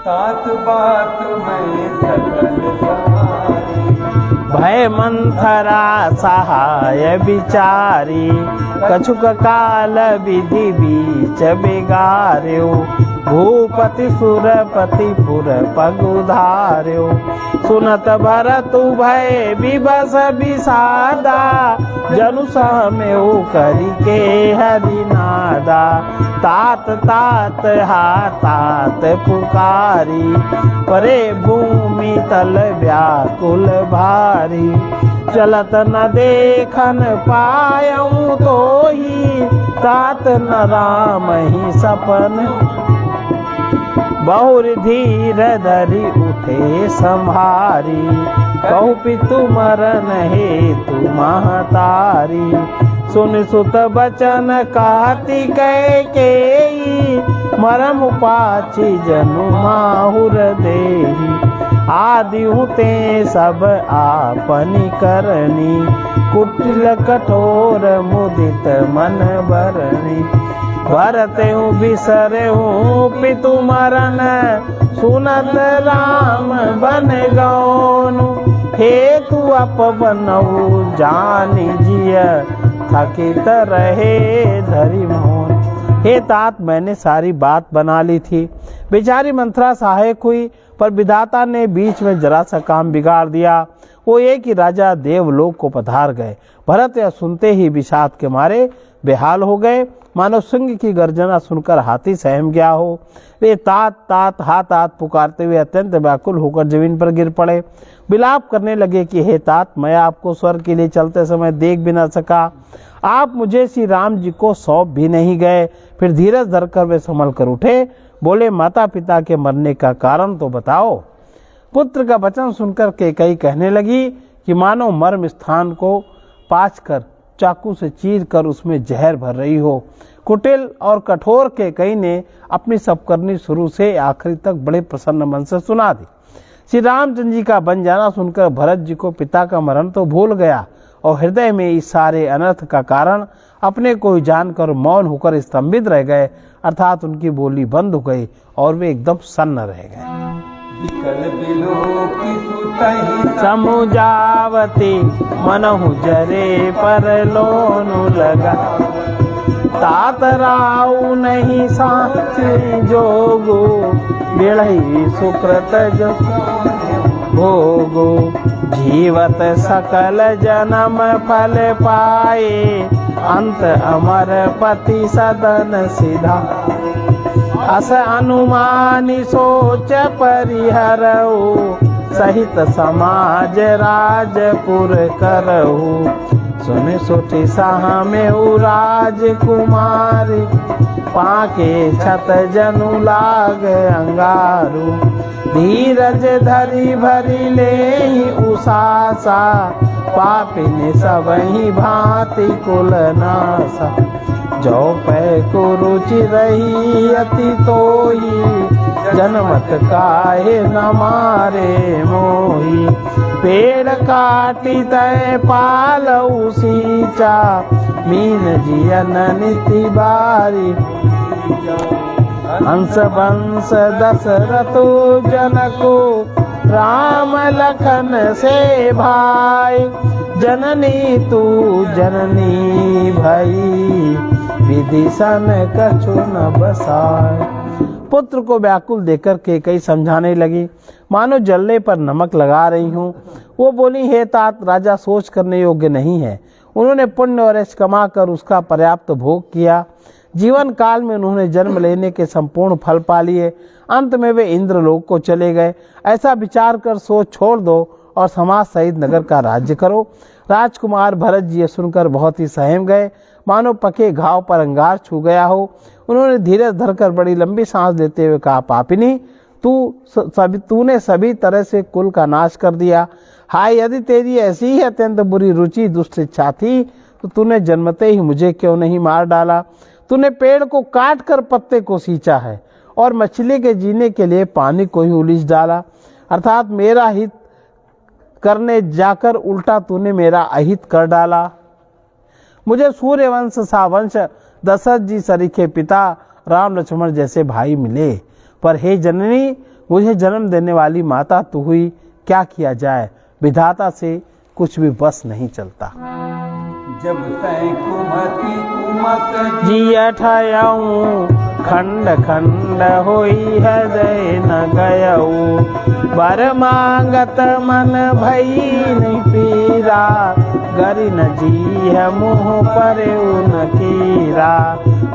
तात बात में सकल सहारी, भय मंथरा सहाय विचारी। कछुक काल विधि बीच बिगार्यो, भूपति सुरपति पुर पगुधार्यो। सुनत भरत भय विवश विषादा, जनु सहमेउ करि के हरिनादा। तात तात हा तात पुकारी, परे भूमि तल व्याकुल भारी। चलत न देखन पायऊं तोहि, तात न राम ही सपन। बहुर धीर धरि उठे संभारी, कहु पितु मरन हेतु महतारी। सुन सुत बचन कहती कैकेयी, मरम पाछी जनु माहुर देही। आदि हुते सब आपनि करनी, कुटिल कठोर मुदित मन बरनी। भरतेहु बिसरेहु पितु मरन, सुनत राम बन गौनु। हेतु अपवनऊ जानि जिय, थकित रहे धरि मोहन। हे तात, मैंने सारी बात बना ली थी। बेचारी मंथरा सहायक हुई, पर विधाता ने बीच में जरा सा काम बिगाड़ दिया। वो एक ही राजा देवलोक को पधार गए। भरत यह सुनते ही विषाद के मारे बेहाल हो गए, मानो सिंह की गर्जना सुनकर हाथी सहम गया हो। वे तात तात हा तात पुकारते हुए अत्यंत व्याकुल होकर जमीन पर गिर पड़े। विलाप करने लगे कि हे तात, मैं आपको स्वर्ग के लिए चलते समय देख भी न सका। आप मुझे श्री राम जी को सौंप भी नहीं गए। फिर धीरज धरकर वे संभल कर उठे, बोले माता पिता के मरने का कारण तो बताओ। पुत्र का वचन सुनकर कैकेयी कहने लगी कि मानो मर्म स्थान को पाच कर चाकू से चीर कर उसमें जहर भर रही हो। कुटिल और कठोर कैकेयी ने अपनी सब करनी शुरू से आखिरी तक बड़े प्रसन्न मन से सुना दी। श्री रामचंद्र जी का बन जाना सुनकर भरत जी को पिता का मरण तो भूल गया, और हृदय में इस सारे अनर्थ का कारण अपने को ही जानकर मौन होकर स्तंभित रह गए, अर्थात उनकी बोली बंद हो गई और वे एकदम सन्न रह गए। विकल बिलोकी सुतहि समुजावती, मनहु जरे पर लोनु लगा। तात राउ नहीं साथी जोगो, बिढ़ई सुकृत जो भोगो। जीवत सकल जन्म फल पाए, अंत अमर पति सदन सिधा। अस अनुमानि सोच परिहरऊ, सहित समाज राजपुर करऊ। सुन सुठी साह में राजकुमारी, पाके छत जनु लाग अंगारू। धीरज धरि भरी लेहि उसासा, पापिन सबहि भांति कुल नासा। जो पै को रुचि रही अति तोई, जनमत काहे न मारे मोही। पेड़ काटी तय पालऊ सींचा, मीन जियन नीति बारी। हंस वंश दशरथु जनको, राम लखन से भाई। जननी तू जननी भई, विधि सन कछु न बसाए। पुत्र को व्याकुल देखकर कैकेयी समझाने लगी, मानो जलने पर नमक लगा रही हूँ। वो बोली, हे तात, राजा सोच करने योग्य नहीं है। उन्होंने पुण्य और यश कमा कर उसका पर्याप्त भोग किया। जीवन काल में उन्होंने जन्म लेने के संपूर्ण फल पा लिए। अंत में वे इंद्रलोक को चले गए। ऐसा विचार कर सोच छोड़ दो और समाज सहित नगर का राज्य करो। राजकुमार भरत जी सुनकर बहुत ही सहम गए, मानो पके घाव पर अंगार छू गया हो। उन्होंने धीरज धरकर बड़ी लंबी सांस लेते हुए कहा, पापिनी, तूने सभी तरह से कुल का नाश कर दिया। हाय, यदि तेरी ऐसी ही अत्यंत बुरी रुचि दुष्ट इच्छा थी तो तूने जन्मते ही मुझे क्यों नहीं मार डाला। तूने पेड़ को काट कर पत्ते को सींचा है और मछली के जीने के लिए पानी को ही उलीझ डाला। अर्थात मेरा हित करने जाकर उल्टा तूने मेरा अहित कर डाला। मुझे सूर्यवंश सा वंश दशरथ जी सरीखे पिता राम लक्ष्मण जैसे भाई मिले, पर हे जननी, मुझे जन्म देने वाली माता तू हुई। क्या किया जाए, विधाता से कुछ भी बस नहीं चलता। जब तय कुमति कुमत जिय ठयऊ खंड खंड होई हृदय न गयऊ बर मांगत मन भई पीरा गरि न जीह मुँह पर उन कीरा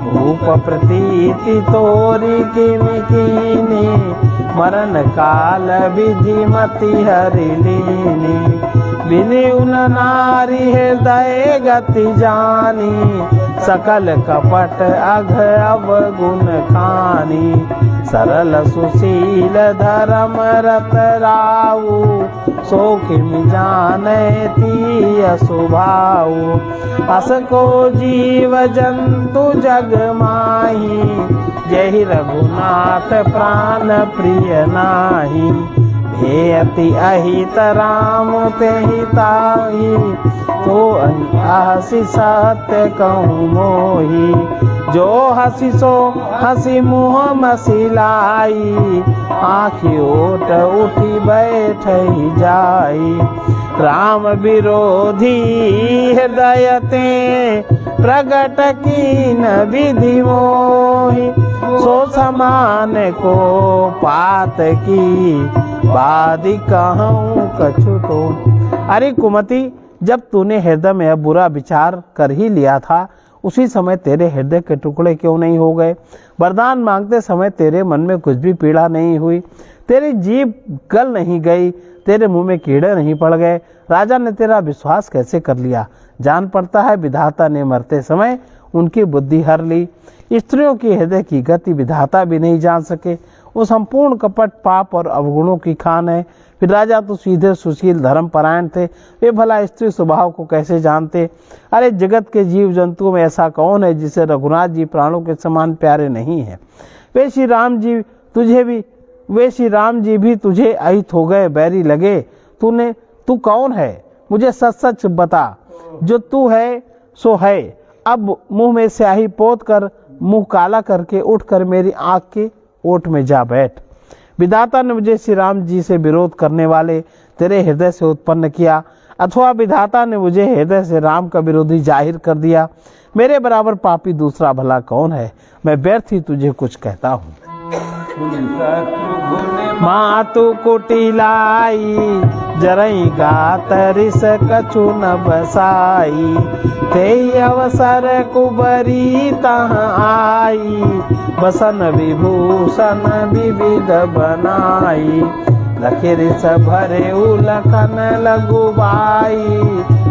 भूप प्रतीति तोरी किनि कीनी मरण काल विधि मति हरि लीनी बिनि उन नारी हृदय गति जानी सकल कपट अघ अवगुण खानी सरल सुशील धर्म रत राऊ सोखिम जाने तीय सुभाऊ अस को जीव जंतु जग माही जहि रघुनाथ प्राण प्रिय नाही भेयति अहित राम तेहि ताहि तो हसी सत्य कहूँ मोही जो हसी सो हसी मुँह मसिलाई आँखि ओट उठी बैठ जाई राम विरोधी हृदय ते प्रगट कीन विधि मोहि सो समान को पात की बादी कहूँ कछु तो। अरे कुमति, जब तूने हृदय में बुरा विचार कर ही लिया था उसी समय तेरे हृदय के टुकड़े क्यों नहीं हो गए? वरदान मांगते समय तेरे मन में कुछ भी पीड़ा नहीं हुई, तेरी जीभ गल नहीं गई, तेरे मुंह में कीड़े नहीं पड़ गए। राजा ने तेरा विश्वास कैसे कर लिया? जान पड़ता है विधाता ने मरते समय उनकी बुद्धि हर ली। स्त्रियों की हृदय की गति विधाता भी नहीं जान सके। वो संपूर्ण कपट पाप और अवगुणों की खान है। फिर राजा तो सीधे सुशील धर्म परायण थे, वे भला स्त्री स्वभाव को कैसे जानते? अरे जगत के जीव जंतुओं में ऐसा कौन है जिसे रघुनाथ जी प्राणों के समान प्यारे नहीं है? वे श्री राम जी भी तुझे अहित हो गए, बैरी लगे। तू कौन है? मुझे सच सच बता। जो तू है सो है। अब मुंह में स्याही पोत कर मुंह काला करके उठकर मेरी आंख के ओट में जा बैठ। विधाता ने मुझे श्री राम जी से विरोध करने वाले तेरे हृदय से उत्पन्न किया, अथवा विधाता ने मुझे हृदय से राम का विरोधी जाहिर कर दिया। मेरे बराबर पापी दूसरा भला कौन है? मैं व्यर्थ ही तुझे कुछ कहता हूँ। मातु कुटिलाई जरई गात रिस कछु न बसाई ते अवसर कुबरी तहाँ आई बसन विभूषण विविध बनाई लखे रिस भरे उलखन लगुबाई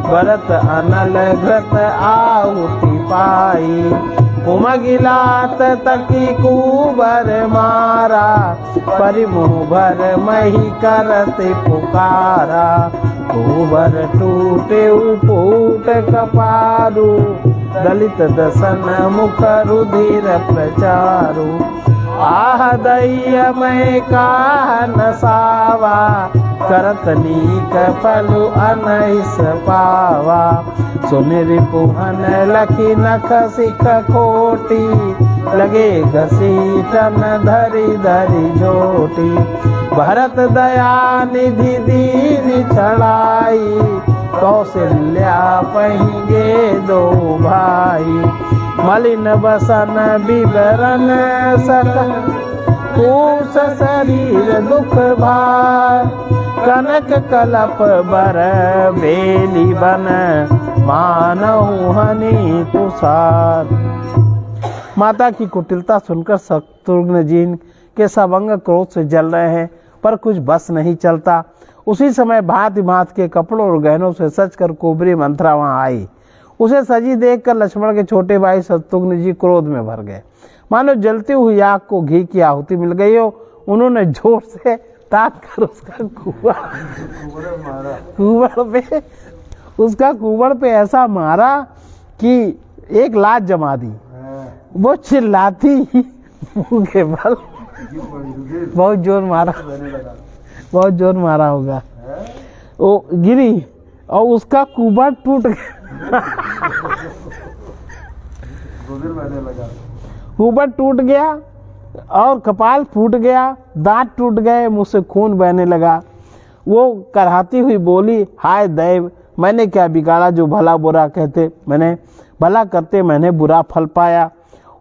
भरत अनल घृत आहुति पाई उमगिलात तकी कुबर मारा परिमुह भर मही करत पुकारा कुबर टूटे फूट कपारू दलित दसन मुख रुधिर प्रचारू आह दैय मैं काह नसावा करत नीक फलु अनैस पावा सुमिरि पुहन लखी नख सिख खोटी लगे घसीटन धरी धरी जोटी भरत दया निधि दीन चढ़ाई कौशल्या पहिगे दो भाई मलिन बसन विवरण सक पूस शरीर दुख भार कनक कलप बर बेली बन मानव हनि तुषार। माता की कुटिलता सुनकर शत्रुघ्न जी के सब अंग क्रोध से जल रहे हैं, पर कुछ बस नहीं चलता। उसी समय भांति भांति के कपड़ों और गहनों से सज कर कुबरी मंथरा वहां आई। उसे सजी देखकर लक्ष्मण के छोटे भाई शत्रुघ्न जी क्रोध में भर गए, मानो जलती हुई आग को घी की आहुति मिल गई हो। उन्होंने जोर से ताक कर उसका कुबड़ पे ऐसा मारा कि एक लात जमा दी। वो चिल्लाती मुंह के बल बहुत जोर मारा होगा। वो गिरी और उसका कुबड़ टूट गया। कुबड़ टूट गया और कपाल फूट गया, दांत टूट गए, मुंह से खून बहने लगा। वो कराहती हुई बोली, हाय दैव, मैंने क्या बिगाड़ा जो भला बुरा कहते मैंने भला करते मैंने बुरा फल पाया।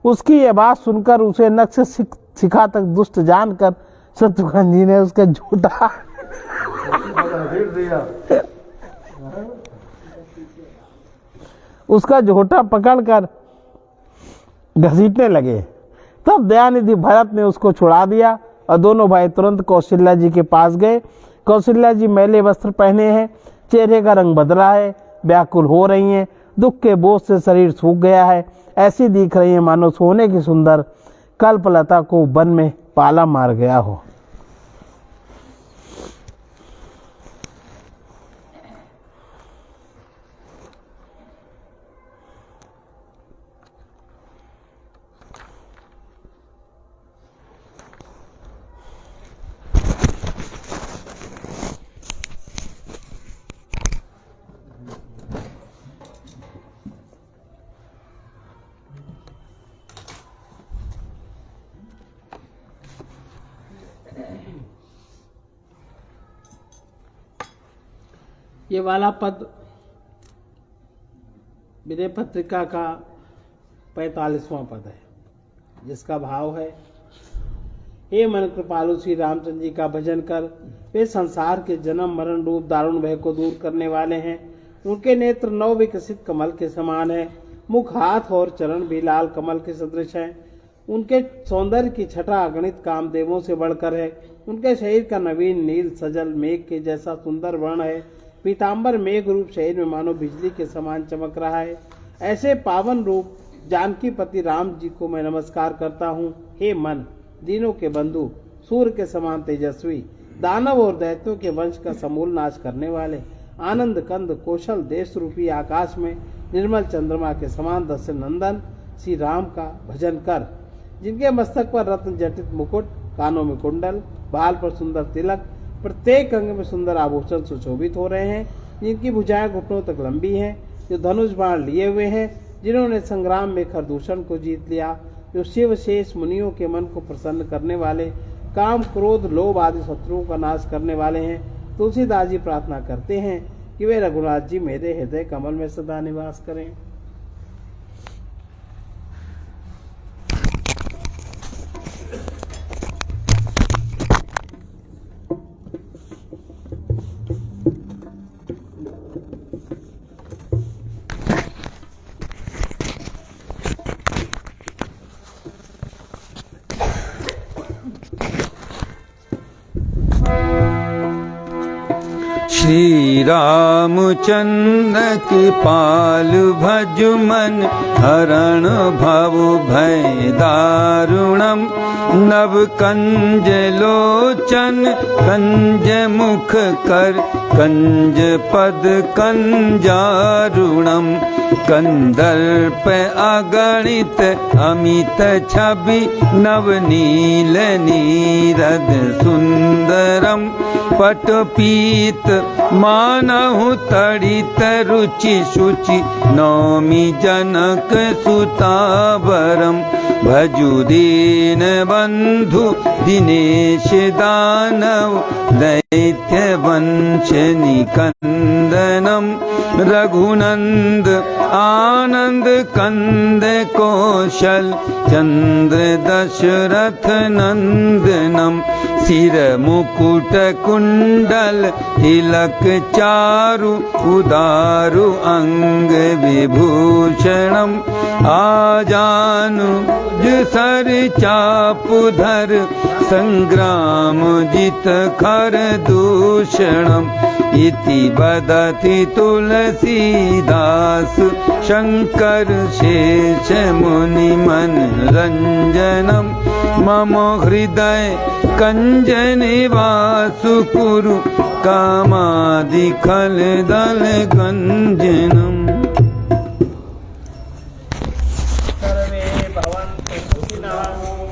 उसकी ये बात सुनकर उसे नक्श सिखा तक दुष्ट जानकर शत्रुघ्न जी ने उसका झूठा उसका झोटा पकड़कर घसीटने लगे। तब दयानिधि भरत ने उसको छुड़ा दिया और दोनों भाई तुरंत कौशल्या जी के पास गए। कौशल्या जी मैले वस्त्र पहने हैं, चेहरे का रंग बदला है, व्याकुल हो रही हैं, दुख के बोझ से शरीर सूख गया है, ऐसी दिख रही है मानो सोने की सुंदर कल्पलता को वन में पाला मार गया हो। ये वाला पद विनय पत्रिका का 45वां पद है, जिसका भाव है, हे मन कृपालु श्री रामचंद्र जी का भजन कर, वे संसार के जन्म मरण रूप दारुण भय को दूर करने वाले हैं। उनके नेत्र नव विकसित कमल के समान है, मुख हाथ और चरण भी लाल कमल के सदृश है। उनके सौंदर्य की छटा अगणित कामदेवों से बढ़कर है। उनके शरीर का नवीन नील सजल मेघ के जैसा सुंदर वर्ण है। पीताम्बर मेघ रूप शरीर में मानो बिजली के समान चमक रहा है। ऐसे पावन रूप जानकी पति राम जी को मैं नमस्कार करता हूँ। हे मन, दीनों के बंधु, सूर्य के समान तेजस्वी, दानव और दैत्यों के वंश का समूल नाश करने वाले, आनंद कंद कौशल देश रूपी आकाश में निर्मल चंद्रमा के समान दशरथ नंदन श्री राम का भजन कर, जिनके मस्तक पर रत्न जटित मुकुट, कानों में कुंडल, बाल पर सुंदर तिलक, प्रत्येक अंग में सुंदर आभूषण सुशोभित हो रहे हैं, जिनकी भुजाएं घुटनों तक लंबी हैं, जो धनुष बाण लिए हुए हैं, जिन्होंने संग्राम में खरदूषण को जीत लिया, जो शिव शेष मुनियों के मन को प्रसन्न करने वाले, काम क्रोध लोभ आदि शत्रुओं का नाश करने वाले हैं। तुलसीदास जी प्रार्थना करते हैं कि वे रघुनाथ जी मेरे हृदय कमल में सदा निवास करें। श्री रामचंद्र कृपाल भज मन, हरण भव भय दारुणम, नव कंज लोचन कंज मुख कर, कंज पद कंजारुणम, कंदर्प अगणित अमित छवि, नवनील नीरद सुंदरम, पटपीत मानहु तड़ित रुचि शुचि, नौमि जनक सुतावरम, भजु दीन बंधु दिनेश दानव, दैत्य वंश निकंदनम, रघुनंद आनंद कंद कौशल, चंद्र दशरथ नंदनम, सिर मुकुट कुंडल तिलक चारु, उदारु अंग विभूषणम, आजानु सर चापुधर, संग्राम जित खर दूषणम, इति बदति तुलसीदास, शंकर शेष मुनि मन रंजनम, मम हृदय कंज निवासु कुरु, कामादि खल दल गंजनम। सर्वे भवन्तु सुखिनः,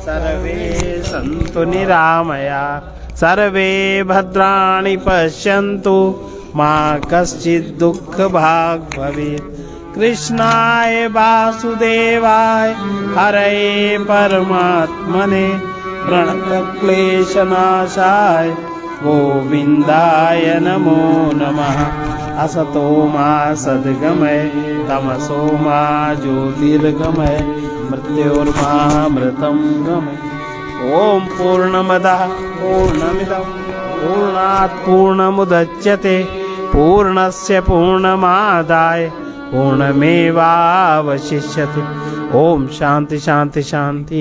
सर्वे सन्तु निरामया, सर्वे भद्राणि पश्यन्तु, मा कश्चित् दुःखभाग् भवेत्। कृष्णाय वासुदेवाय हरये परमात्मने, प्रणतक्लेशनाशाय गोविन्दाय नमो नमः। असतो मा सद्गमय तमसो मा ज्योतिर्गमय मृत्योर्मामृतं गमय। ओम पूर्णमदः पूर्णमिदं पूर्णात् पूर्णमुदच्यते पूर्णस्य पूर्णमादाय पूर्णमेवावशिष्यते। ओम शांति शांति शांति।